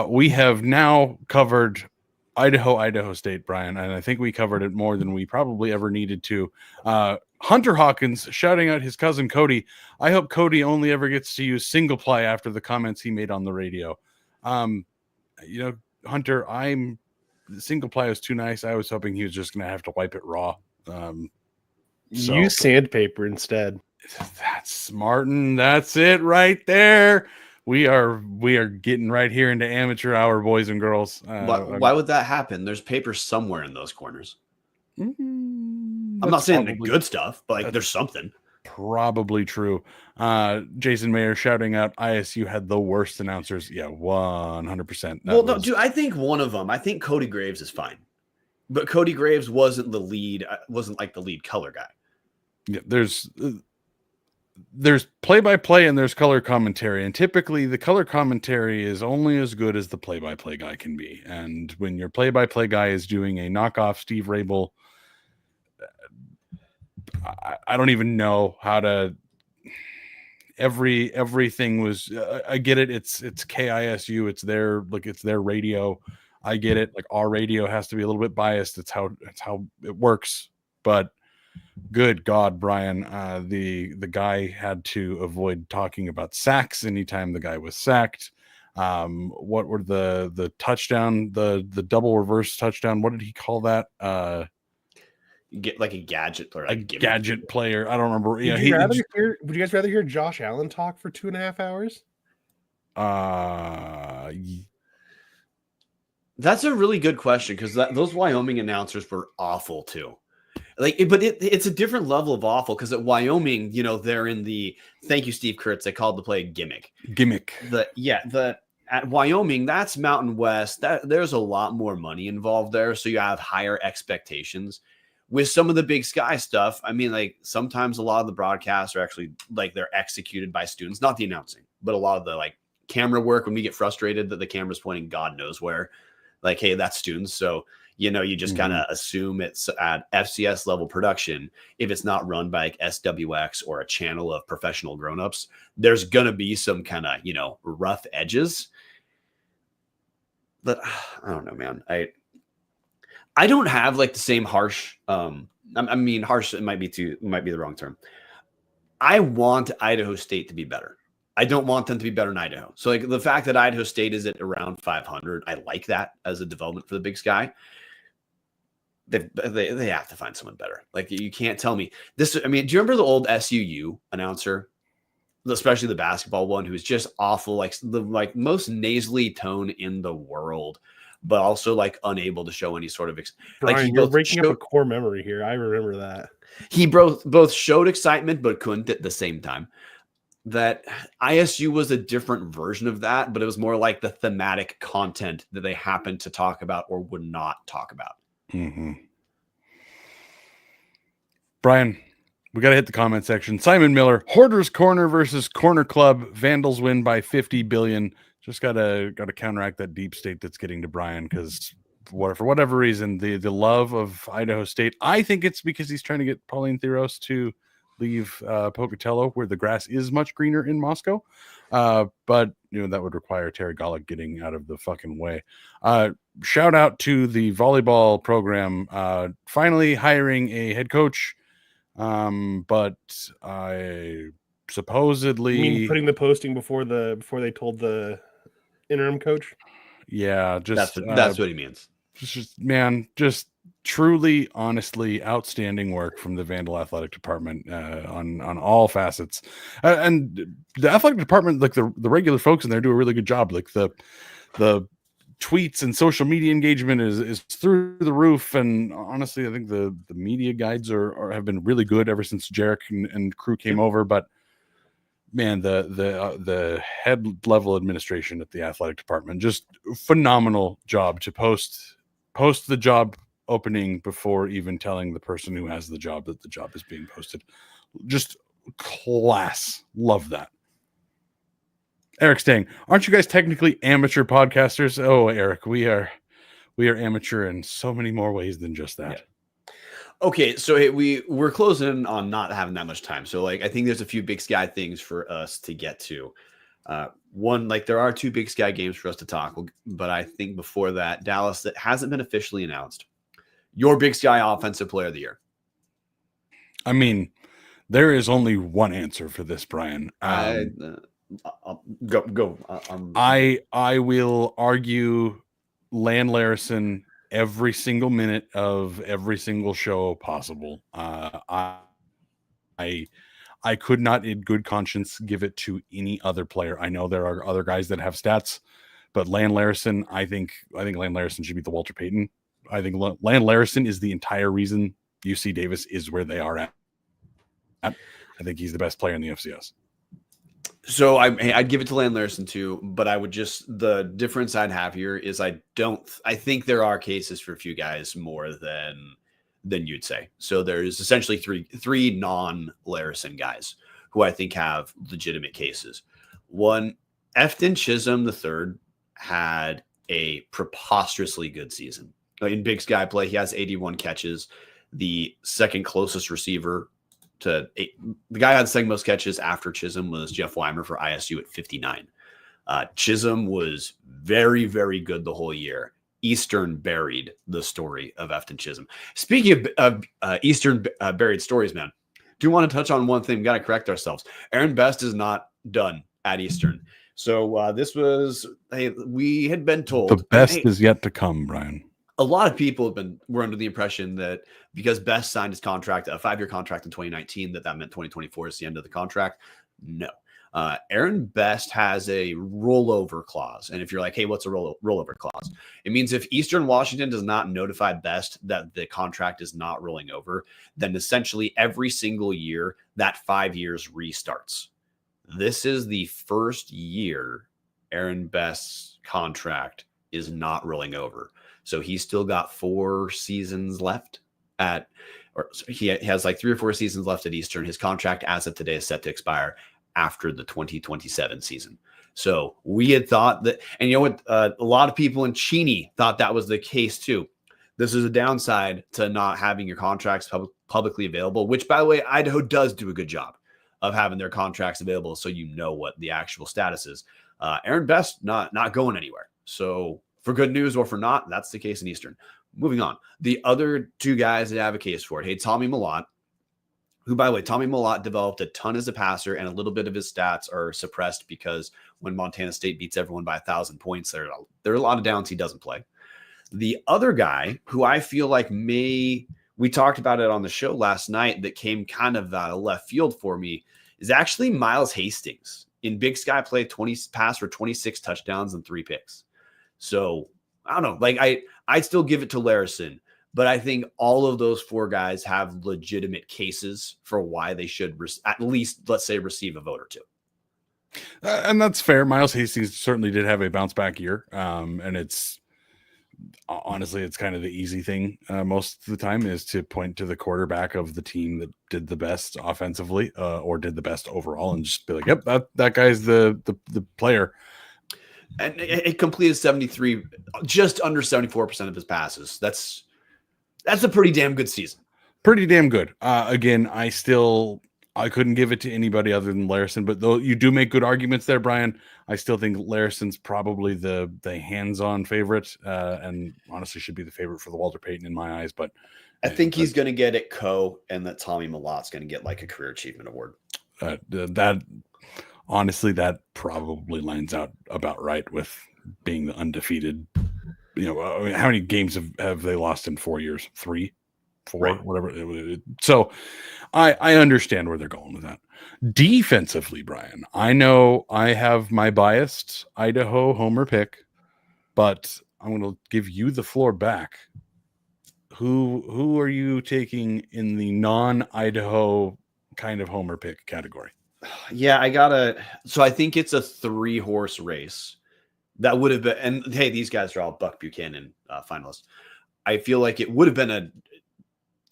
Speaker 2: We have now covered Idaho State, Brian, and I think we covered it more than we probably ever needed to. Hunter Hawkins shouting out his cousin Cody. I hope Cody only ever gets to use single ply after the comments he made on the radio. Hunter, I'm single ply was too nice. I was hoping he was just going to have to wipe it raw.
Speaker 3: Use sandpaper instead.
Speaker 2: That's Marten. That's it right there. We are getting right here into amateur hour, boys and girls.
Speaker 1: Why would that happen? There's paper somewhere in those corners. I'm not saying the good stuff, but like there's something.
Speaker 2: Probably true. Jason Mayer shouting out ISU had the worst announcers. Yeah, 100%.
Speaker 1: Well, no, dude, I think one of them. I think Cody Graves is fine, but Cody Graves wasn't the lead. Wasn't like the lead color guy.
Speaker 2: Yeah, there's play-by-play and there's color commentary, and typically the color commentary is only as good as the play-by-play guy can be. And when your play-by-play guy is doing a knockoff Steve Rabel, I don't even know how to. Everything was. I get it. It's KISU. It's their radio. I get it. Like our radio has to be a little bit biased. It's how it works. But good God, Bryan, the guy had to avoid talking about sacks anytime the guy was sacked. What were the touchdown, the double reverse touchdown? What did he call that?
Speaker 1: Get like a gadget player,
Speaker 2: gadget player. I don't remember.
Speaker 3: Would you guys rather hear Josh Allen talk for 2.5 hours?
Speaker 1: That's a really good question because those Wyoming announcers were awful too. Like, but it's a different level of awful because at Wyoming, they're in the thank you, Steve Kurtz. They called the play gimmick. At Wyoming, that's Mountain West. There's a lot more money involved there, so you have higher expectations. With some of the Big Sky stuff, I mean, like sometimes a lot of the broadcasts are actually like they're executed by students, not the announcing, but a lot of the like camera work when we get frustrated that the camera's pointing God knows where, like, hey, that's students. So, you just kind of assume it's at FCS level production. If it's not run by like SWX or a channel of professional grownups, there's going to be some kind of, rough edges. But I don't know, man. I don't have like the same harsh. Harsh. It might be the wrong term. I want Idaho State to be better. I don't want them to be better than Idaho. So like the fact that Idaho State is at around 500, I like that as a development for the Big Sky. They have to find someone better. Like you can't tell me this. I mean, do you remember the old SUU announcer, especially the basketball one, who was just awful, like the most nasally tone in the world, but also like unable to show any sort of
Speaker 3: Bryan, you're breaking up a core memory here. I remember that
Speaker 1: he both showed excitement but couldn't at the same time. That ISU was a different version of that, but it was more like the thematic content that they happened to talk about or would not talk about.
Speaker 2: Mm-hmm. Bryan, we got to hit the comment section. Simon Miller, Hoarder's Corner versus Corner Club. Vandals win by 50 billion. Just gotta counteract that deep state that's getting to Bryan because for whatever reason, the love of Idaho State. I think it's because he's trying to get Pauline Theros to leave Pocatello, where the grass is much greener in Moscow. But that would require Terry Golick getting out of the fucking way. Shout out to the volleyball program finally hiring a head coach. But I supposedly
Speaker 1: putting the posting before they told the interim coach.
Speaker 2: Yeah,
Speaker 1: that's what he means.
Speaker 2: Just truly, honestly, outstanding work from the Vandal Athletic Department on all facets, and the athletic department, like the regular folks in there, do a really good job. Like the tweets and social media engagement is through the roof, and honestly, I think the media guides have been really good ever since Jarek and crew came over. But man, the head level administration at the athletic department, just phenomenal job to post the job opening before even telling the person who has the job that the job is being posted. Just class. Love that. Eric Stang, aren't you guys technically amateur podcasters? Oh, Eric, we are amateur in so many more ways than just that.
Speaker 1: Yeah. Okay, so we're closing on not having that much time. So like I think there's a few Big Sky things for us to get to. One, like there are 2 Big Sky games for us to talk, but I think before that, Dallas, that hasn't been officially announced. Your Big Sky Offensive Player of the Year.
Speaker 2: I mean, there is only one answer for this, Bryan.
Speaker 1: Go.
Speaker 2: I will argue Lan Larison every single minute of every single show possible. I could not in good conscience give it to any other player. I know there are other guys that have stats, but Land Larison, I think Land Larison should be the Walter Payton. I think Land Larison is the entire reason UC Davis is where they are at. I think he's the best player in the FCS.
Speaker 1: So I'd give it to Land Larison too, but I would the difference I'd have here is I think there are cases for a few guys more than you'd say. So there's essentially three non-Larison guys who I think have legitimate cases. One, Efton Chisholm III had a preposterously good season. In Big Sky play, he has 81 catches. The second closest receiver the guy who had the second most catches after Chisholm was Jeff Weimer for ISU at 59. Chisholm was very, very good the whole year. Eastern buried the story of Efton Chisholm. Speaking of Eastern buried stories, man, do want to touch on one thing. We got to correct ourselves. Aaron Best is not done at Eastern. So this was, we had been told.
Speaker 2: The best is yet to come, Bryan.
Speaker 1: A lot of people were under the impression that because Best signed his contract, a 5-year contract in 2019, that meant 2024 is the end of the contract. No. Aaron Best has a rollover clause. And if you're like, hey, what's a rollover clause? It means if Eastern Washington does not notify Best that the contract is not rolling over, then essentially every single year that 5 years restarts. This is the first year Aaron Best's contract is not rolling over. So he's still got 4 seasons left he has like 3 or 4 seasons left at Eastern. His contract as of today is set to expire after the 2027 season. So we had thought that, and you know what? A lot of people in Cheney thought that was the case too. This is a downside to not having your contracts publicly available, which by the way, Idaho does do a good job of having their contracts available. So you know what the actual status is. Aaron Best, not going anywhere. So for good news or for not, that's the case in Eastern. Moving on. The other 2 guys that have a case for it. Hey, Tommy Mellott, who, by the way, Tommy Mellott developed a ton as a passer, and a little bit of his stats are suppressed because when Montana State beats everyone by 1,000 points, there are a lot of downs he doesn't play. The other guy who I feel like we talked about it on the show last night that came kind of out of left field for me is actually Miles Hastings. In Big Sky play, passed for 26 touchdowns and 3 picks. So I don't know. Like I'd still give it to Larison, but I think all of those 4 guys have legitimate cases for why they should at least, let's say, receive a vote or 2.
Speaker 2: And that's fair. Miles Hastings certainly did have a bounce back year. And it's honestly, it's kind of the easy thing most of the time is to point to the quarterback of the team that did the best offensively or did the best overall and just be like, yep, that guy's the player.
Speaker 1: And it completed 73, just under 74% of his passes. That's a pretty damn good season.
Speaker 2: Pretty damn good. Again, I couldn't give it to anybody other than Larison, but though you do make good arguments there, Bryan, I still think Larison's probably the hands-on favorite, and honestly should be the favorite for the Walter Payton in my eyes. But
Speaker 1: I think he's going to get it and that Tommy Mellott's going to get like a career achievement award.
Speaker 2: Honestly, that probably lines out about right with being the undefeated. How many games have they lost in 4 years? 3, 4, right. Whatever. So I understand where they're going with that. Defensively, Bryan, I know I have my biased Idaho homer pick, but I'm going to give you the floor back. Who are you taking in the non-Idaho kind of homer pick category?
Speaker 1: Yeah, so I think it's a 3-horse race that would have been, and hey, these guys are all Buck Buchanan finalists. I feel like it would have been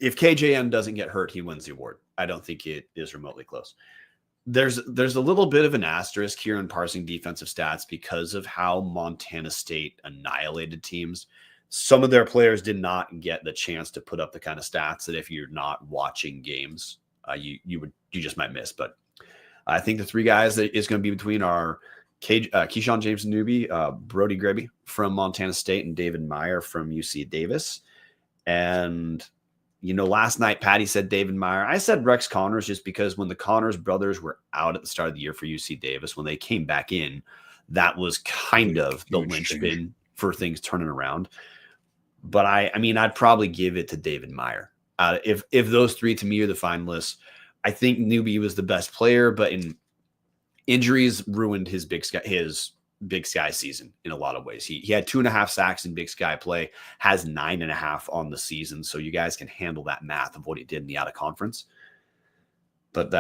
Speaker 1: if KJN doesn't get hurt, he wins the award. I don't think it is remotely close. There's a little bit of an asterisk here in parsing defensive stats because of how Montana State annihilated teams. Some of their players did not get the chance to put up the kind of stats that if you're not watching games, you just might miss. But I think the 3 guys that is going to be between are Keyshawn James Newby, Brody Grebe from Montana State, and David Meyer from UC Davis. And, last night Patty said David Meyer. I said Rex Connors just because when the Connors brothers were out at the start of the year for UC Davis, when they came back in, that was kind of the linchpin for things turning around. But I mean, I'd probably give it to David Meyer. If those three to me are the finalists, I think Newby was the best player, but injuries ruined his Big Sky season in a lot of ways. He had 2.5 sacks in Big Sky play, has 9.5 on the season. So you guys can handle that math of what he did in the out of conference. But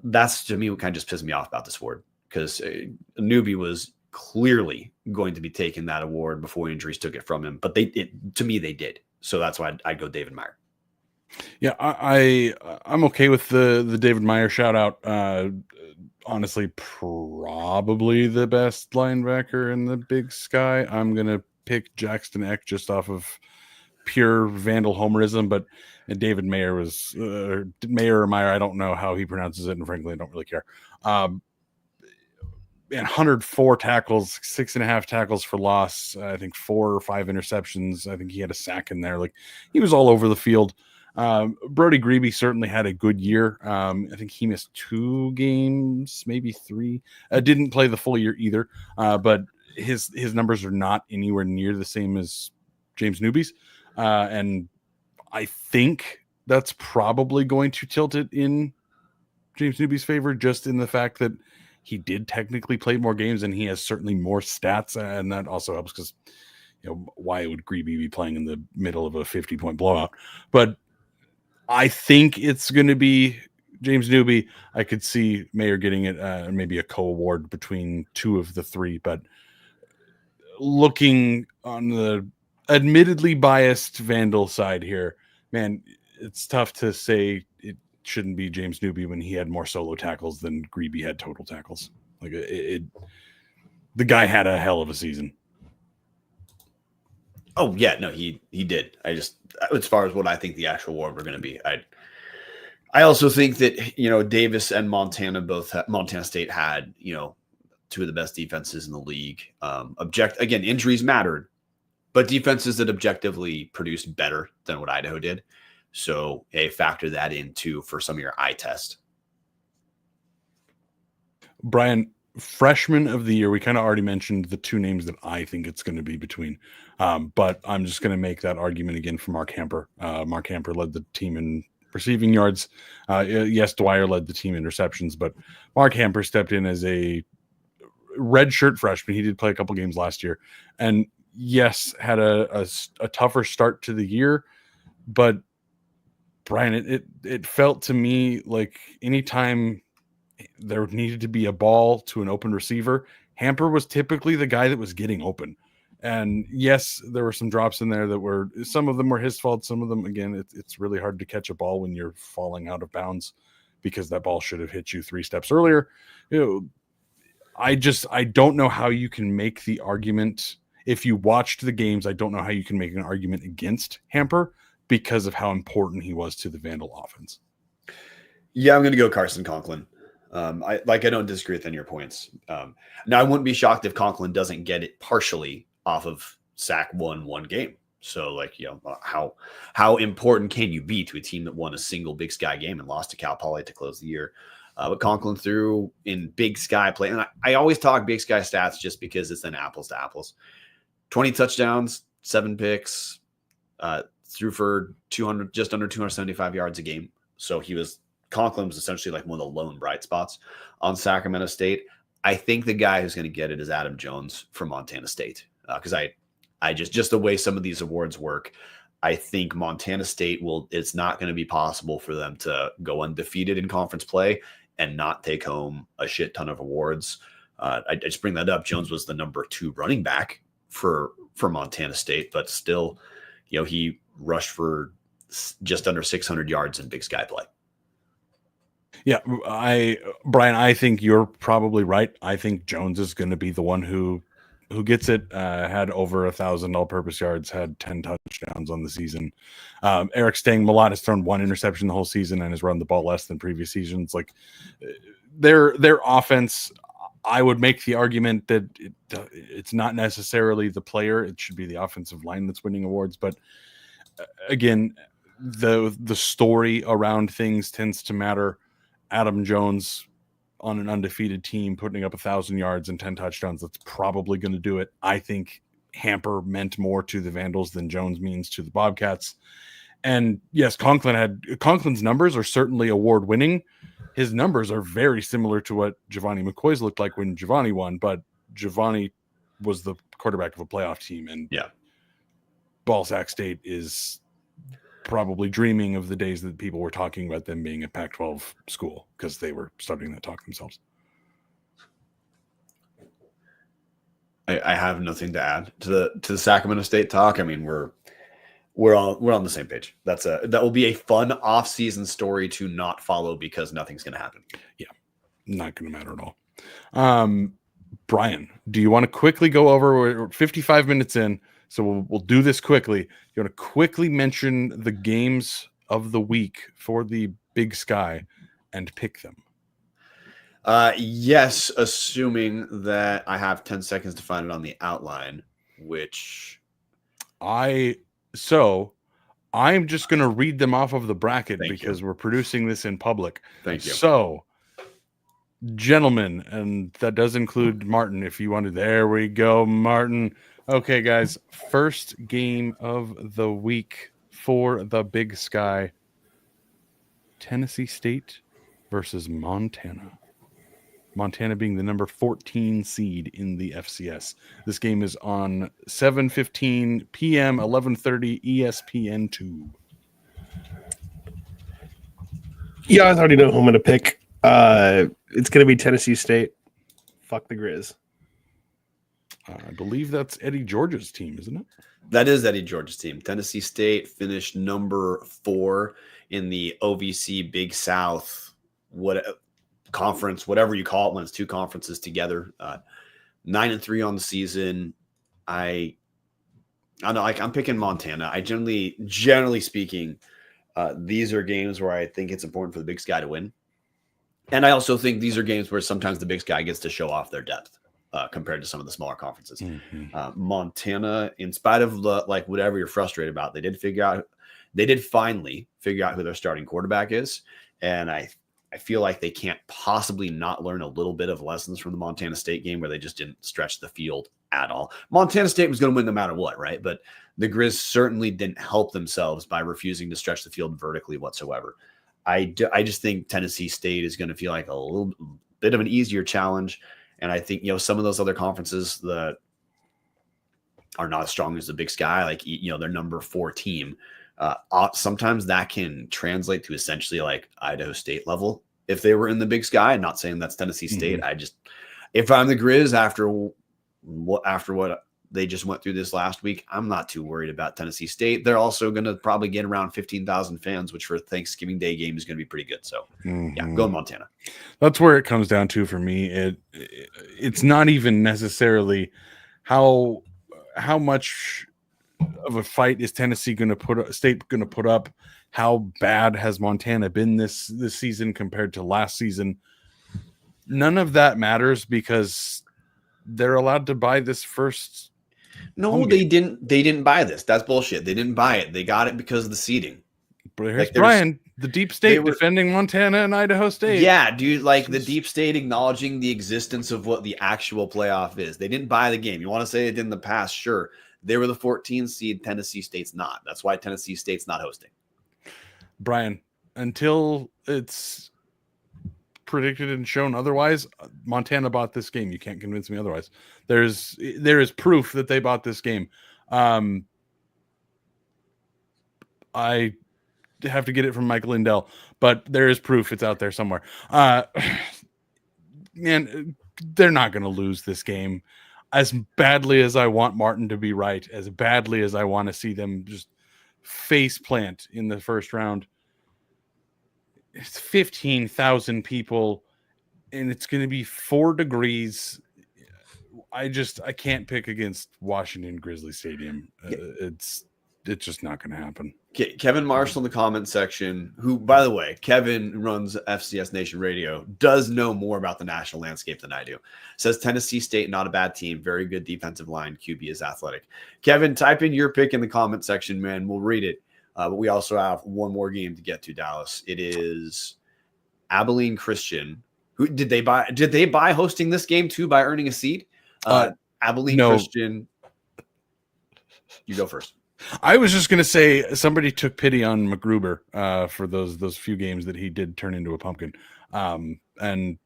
Speaker 1: that's to me what kind of just pissed me off about this award, because Newby was clearly going to be taking that award before injuries took it from him. But to me, they did. So that's why I'd go David Meyer.
Speaker 2: Yeah, I'm okay with the David Meyer shout out. Honestly, probably the best linebacker in the Big Sky. I'm gonna pick Jackson Eck just off of pure Vandal homerism, but David Mayer was Mayer or Meyer. I don't know how he pronounces it, and frankly, I don't really care. And 104 tackles, 6.5 tackles for loss. I think 4 or 5 interceptions. I think he had a sack in there. Like, he was all over the field. Brody Grebe certainly had a good year. I think he missed 2 games, maybe 3. Didn't play the full year either. But his numbers are not anywhere near the same as James Newby's. And I think that's probably going to tilt it in James Newby's favor, just in the fact that he did technically play more games and he has certainly more stats. And that also helps because, why would Grebe be playing in the middle of a 50-point blowout? But I think it's going to be James Newby. I could see Mayer getting it, maybe a co-award between 2 of the 3. But looking on the admittedly biased Vandal side here, man, it's tough to say it shouldn't be James Newby when he had more solo tackles than Grebe had total tackles. Like, the guy had a hell of a season.
Speaker 1: Oh yeah, no, he did. I just, as far as what I think the actual award were going to be, I also think that Davis and Montana State had 2 of the best defenses in the league. Again, injuries mattered, but defenses that objectively produced better than what Idaho did. So factor that in too for some of your eye test.
Speaker 2: Bryan, freshman of the year, we kind of already mentioned the 2 names that I think it's going to be between. But I'm just going to make that argument again for Mark Hamper. Mark Hamper led the team in receiving yards. Yes, Dwyer led the team in receptions, but Mark Hamper stepped in as a redshirt freshman. He did play a couple games last year, and yes, had a tougher start to the year. But Bryan, it felt to me like anytime there needed to be a ball to an open receiver, Hamper was typically the guy that was getting open. And yes, there were some drops in there that some of them were his fault. Some of them, again, it's really hard to catch a ball when you're falling out of bounds because that ball should have hit you 3 steps earlier. I don't know how you can make the argument. If you watched the games, I don't know how you can make an argument against Hamper because of how important he was to the Vandal offense.
Speaker 1: Yeah, I'm going to go Carson Conklin. I don't disagree with any of your points. Now, I wouldn't be shocked if Conklin doesn't get it partially off of sack one game. So, how important can you be to a team that won a single Big Sky game and lost to Cal Poly to close the year? But Conklin threw in Big Sky play. And I always talk Big Sky stats just because it's then apples to apples. 20 touchdowns, 7 picks, threw for just under 275 yards a game. So Conklin was essentially like one of the lone bright spots on Sacramento State. I think the guy who's going to get it is Adam Jones from Montana State. Because I just the way some of these awards work, I think Montana State it's not going to be possible for them to go undefeated in conference play and not take home a shit ton of awards. I just bring that up. Jones was the number 2 running back for Montana State, but still, he rushed for just under 600 yards in Big Sky play.
Speaker 2: Yeah, Bryan, I think you're probably right. I think Jones is going to be the one who gets it. Had over 1,000 all-purpose yards, had 10 touchdowns on the season. Eric Stang-Malott has thrown 1 interception the whole season and has run the ball less than previous seasons. Like, their offense, I would make the argument that it's not necessarily the player; it should be the offensive line that's winning awards. But again, the story around things tends to matter. Adam Jones on an undefeated team putting up 1,000 yards and 10 touchdowns, that's probably going to do it. I think hamper meant more to the Vandals than Jones means to the Bobcats. And yes, Conklin's numbers are certainly award winning. His numbers are very similar to what Giovanni McCoy's looked like when Giovanni won, but Giovanni was the quarterback of a playoff team, and Ballsack State is probably dreaming of the days that people were talking about them being a Pac-12 school because they were starting to talk themselves.
Speaker 1: I have nothing to add to the Sacramento State talk. I mean, we're on the same page. That will be a fun off-season story to not follow because nothing's going to happen.
Speaker 2: Yeah, not going to matter at all. Bryan, do you want to quickly go over? We're 55 minutes in, so we'll do this quickly. You want to quickly mention the games of the week for the Big Sky and pick them?
Speaker 1: Yes, assuming that I have 10 seconds to find it on the outline, which
Speaker 2: I'm just going to read them off of the bracket because we're producing this in public.
Speaker 1: Thank you.
Speaker 2: So, gentlemen, and that does include Marten, if you wanted. There we go, Marten. Okay, guys, first game of the week for the Big Sky. Tennessee State versus Montana. Montana being the number 14 seed in the FCS. This game is on 7:15 p.m., 11:30 ESPN2.
Speaker 3: Yeah, I already know who I'm going to pick. It's going to be Tennessee State. Fuck the Grizz.
Speaker 2: I believe that's Eddie George's team, isn't it?
Speaker 1: That is Eddie George's team. Tennessee State finished number 4 in the OVC Big South conference, whatever you call it, when it's two conferences together. 9-3 on the season. I don't know. I'm picking Montana. I generally speaking, these are games where I think it's important for the Big Sky to win. And I also think these are games where sometimes the Big Sky gets to show off their depth compared to some of the smaller conferences. Mm-hmm. Montana, in spite of whatever you're frustrated about, they did finally figure out who their starting quarterback is. And I feel like they can't possibly not learn a little bit of lessons from the Montana State game where they just didn't stretch the field at all. Montana State was going to win no matter what, right? But the Grizz certainly didn't help themselves by refusing to stretch the field vertically whatsoever. I just think Tennessee State is going to feel like a little bit of an easier challenge. And I think, some of those other conferences that are not as strong as the Big Sky, like, their number 4 team, sometimes that can translate to essentially like Idaho State level if they were in the Big Sky. I'm not saying that's Tennessee State. Mm-hmm. If I'm the Grizz after what they just went through this last week, I'm not too worried about Tennessee State. They're also going to probably get around 15,000 fans, which for a Thanksgiving Day game is going to be pretty good. So go Montana.
Speaker 2: That's where it comes down to for me. It's not even necessarily how much of a fight is Tennessee going to put up? How bad has Montana been this season compared to last season? None of that matters because they're allowed to buy this first.
Speaker 1: No, they didn't buy this. That's bullshit. They didn't buy it. They got it because of the seeding.
Speaker 2: But here's Bryan, the deep state defending Montana and Idaho State.
Speaker 1: Yeah, dude, the deep state acknowledging the existence of what the actual playoff is. They didn't buy the game. You want to say it did in the past? Sure. They were the 14th seed. Tennessee State's not. That's why Tennessee State's not hosting.
Speaker 2: Bryan, until it's predicted and shown otherwise, Montana bought this game. You can't convince me otherwise. There is proof that they bought this game. I have to get it from Mike Lindell, but there is proof. It's out there somewhere. Man, they're not going to lose this game. As badly as I want Marten to be right, as badly as I want to see them just face plant in the first round, it's 15,000 people, and it's going to be 4 degrees. I can't pick against Washington Grizzly Stadium. It's just not going to happen.
Speaker 1: Kevin Marshall in the comment section, who, by the way, Kevin runs FCS Nation Radio, does know more about the national landscape than I do. Says Tennessee State, not a bad team. Very good defensive line. QB is athletic. Kevin, type in your pick in the comment section, man. We'll read it. But we also have one more game to get to, Dallas. It is Abilene Christian. Who did they buy? Did they buy hosting this game too by earning a seed? Abilene
Speaker 2: no.
Speaker 1: Christian. You go first.
Speaker 2: I was just going to say somebody took pity on McGruber for those few games that he did turn into a pumpkin. And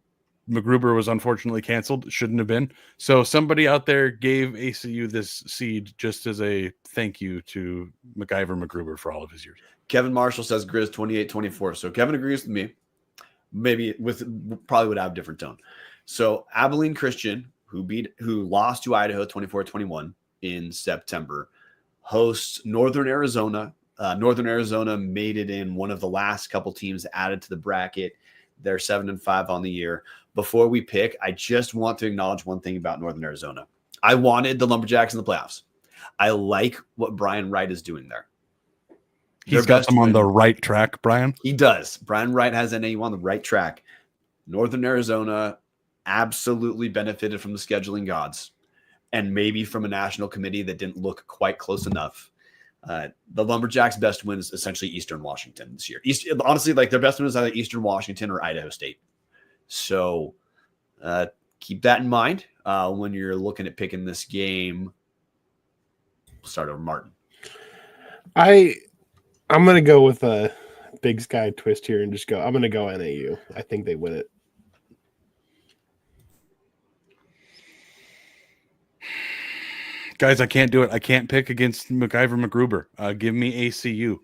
Speaker 2: McGruber was unfortunately canceled. Shouldn't have been. So somebody out there gave ACU this seed just as a thank you to McGruber for all of his years.
Speaker 1: Kevin Marshall says Grizz 28-24. So Kevin agrees with me. Maybe probably would have a different tone. So Abilene Christian, who lost to Idaho 24-21 in September, hosts Northern Arizona. Northern Arizona made it in one of the last couple teams added to the bracket. They're 7-5 on the year. Before we pick, I just want to acknowledge one thing about Northern Arizona. I wanted the Lumberjacks in the playoffs. I like what Brian Wright is doing there.
Speaker 2: He's got them on the right track, Brian.
Speaker 1: He does. Brian Wright has NAU on the right track. Northern Arizona absolutely benefited from the scheduling gods and maybe from a national committee that didn't look quite close enough. The Lumberjacks' best win is essentially Eastern Washington this year. Honestly, like their best win is either Eastern Washington or Idaho State. So keep that in mind when you're looking at picking this game. We'll start over Marten.
Speaker 3: I'm going to go with a Big Sky twist here and just go. I'm going to go NAU. I think they win it.
Speaker 2: Guys, I can't do it. I can't pick against McGruber. Give me ACU.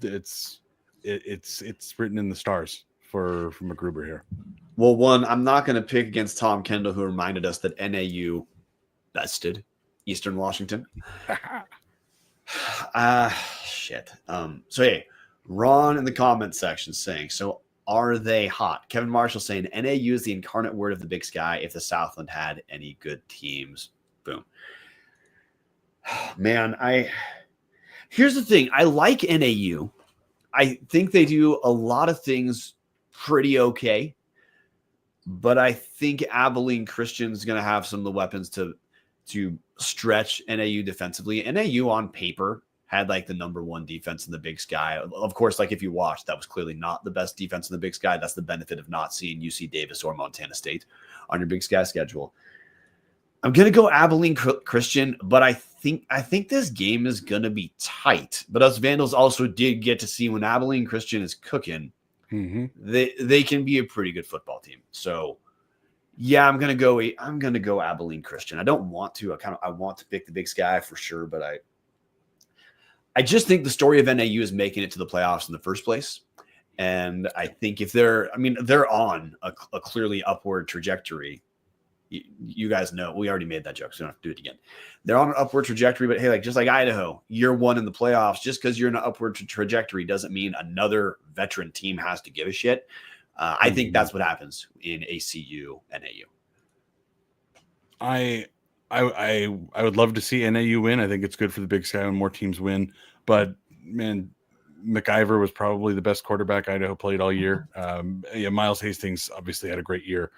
Speaker 2: It's written in the stars for McGruber here.
Speaker 1: Well, one, I'm not going to pick against Tom Kendall, who reminded us that NAU bested Eastern Washington. Shit. So hey, Ron in the comment section saying, so are they hot? Kevin Marshall saying NAU is the incarnate word of the Big Sky if the Southland had any good teams. Boom. Man, here's the thing. I like NAU. I think they do a lot of things pretty okay, but I think Abilene Christian is going to have some of the weapons to stretch NAU defensively. NAU on paper had like the number one defense in the Big Sky. Of course, like if you watched, that was clearly not the best defense in the Big Sky. That's the benefit of not seeing UC Davis or Montana State on your Big Sky schedule. I'm going to go Abilene Christian, but I think this game is going to be tight. But us Vandals also did get to see when Abilene Christian is cooking, they can be a pretty good football team. So yeah, I'm going to go Abilene Christian. I don't want to. I want to pick the Big Sky for sure, but I just think the story of NAU is making it to the playoffs in the first place. And I think if they're on a clearly upward trajectory. You guys know we already made that joke, so we don't have to do it again. They're on an upward trajectory, but hey, like just like Idaho, year one in the playoffs, just because you're in an upward trajectory doesn't mean another veteran team has to give a shit. I think that's what happens in ACU NAU.
Speaker 2: I would love to see NAU win. I think it's good for the Big Sky when more teams win. But man, McIver was probably the best quarterback Idaho played all year. Miles Hastings obviously had a great year.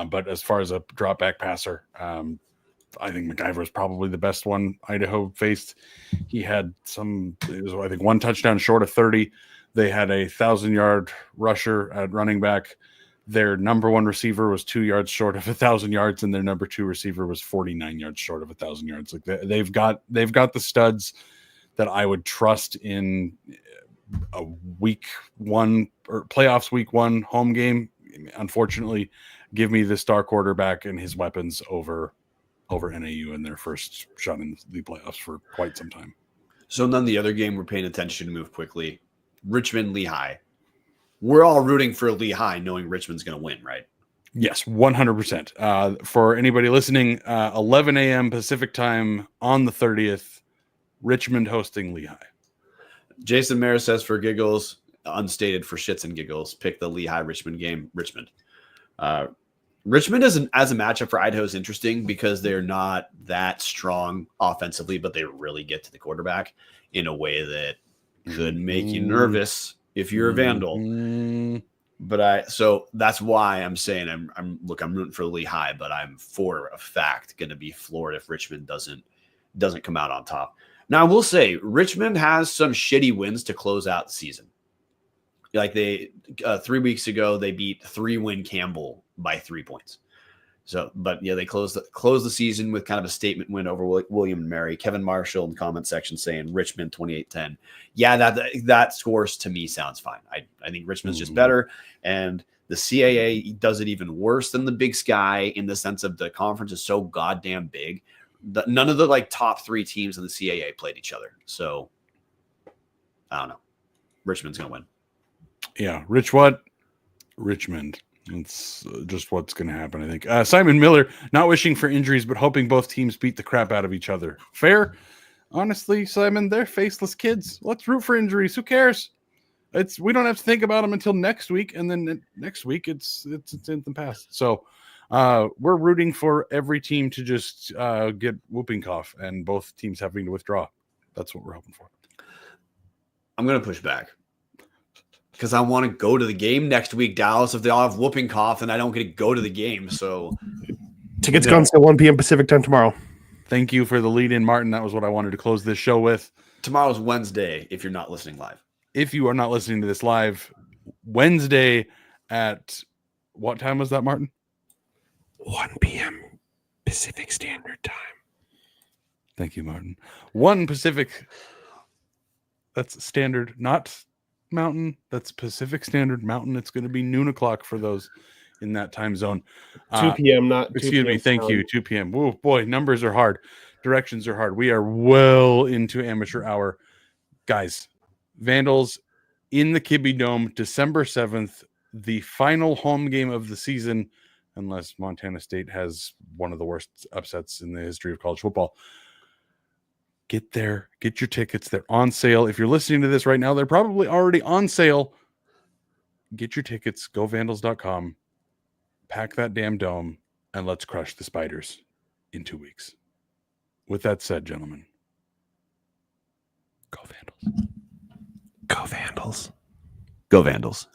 Speaker 2: But as far as a drop back passer, I think McIver was probably the best one Idaho faced. He had one touchdown short of 30. They had 1,000-yard rusher at running back. Their number one receiver was 2 yards short of 1,000 yards, and their number two receiver was 49 yards short of 1,000 yards. Like they've got the studs that I would trust in a week one or playoffs week one home game. Unfortunately, give me the star quarterback and his weapons over NAU in their first shot in the playoffs for quite some time.
Speaker 1: So none of the other game we're paying attention to move quickly. Richmond, Lehigh. We're all rooting for Lehigh knowing Richmond's going to win, right?
Speaker 2: Yes, 100%. For anybody listening, 11 a.m. Pacific time on the 30th, Richmond hosting Lehigh. Jason
Speaker 1: Mayer says for giggles, unstated for shits and giggles, pick the Lehigh-Richmond game. Richmond. Richmond as a matchup for Idaho is interesting because they're not that strong offensively, but they really get to the quarterback in a way that could make you nervous if you're a Vandal. But so that's why I'm saying I'm rooting for Lehigh, but I'm for a fact going to be floored if Richmond doesn't come out on top. Now I will say Richmond has some shitty wins to close out the season. Like 3 weeks ago, they beat 3-win Campbell by 3 points. So, but yeah, they closed the season with kind of a statement win over William and Mary. Kevin Marshall in the comment section saying Richmond 28-10. Yeah, that scores to me sounds fine. I think Richmond's just better, and the CAA does it even worse than the Big Sky in the sense of the conference is so goddamn big. None of the like top 3 teams in the CAA played each other. So I don't know. Richmond's gonna win.
Speaker 2: Yeah, Richmond. It's just what's going to happen, I think. Simon Miller, not wishing for injuries, but hoping both teams beat the crap out of each other. Fair? Honestly, Simon, they're faceless kids. Let's root for injuries. Who cares? We don't have to think about them until next week, and then next week it's in the past. So we're rooting for every team to just get whooping cough, and both teams having to withdraw. That's what we're hoping for.
Speaker 1: I'm going to push back. Because I want to go to the game next week, Dallas. If they all have whooping cough, and I don't get to go to the game, so
Speaker 3: tickets gone at 1 p.m. Pacific time tomorrow.
Speaker 2: Thank you for the lead-in, Martin. That was what I wanted to close this show with.
Speaker 1: Tomorrow's Wednesday. If you're not listening live,
Speaker 2: if you are not listening to this live, Wednesday at what time was that, Martin?
Speaker 3: 1 p.m. Pacific Standard Time.
Speaker 2: Thank you, Martin. 1 Pacific. That's standard, not Mountain. That's Pacific Standard Mountain. It's going to be noon o'clock for those in that time zone.
Speaker 3: 2 p.m. Not 2
Speaker 2: excuse
Speaker 3: p.m.
Speaker 2: me. Thank you. 2 p.m. Whoa, boy, numbers are hard. Directions are hard. We are well into amateur hour, guys. Vandals in the Kibbe Dome, December 7th, the final home game of the season, unless Montana State has one of the worst upsets in the history of college football. Get there, get your tickets. They're on sale. If you're listening to this right now, they're probably already on sale. Get your tickets, govandals.com, pack that damn dome, and let's crush the Spiders in 2 weeks. With that said, gentlemen, go Vandals.
Speaker 3: Go Vandals.
Speaker 1: go Vandals.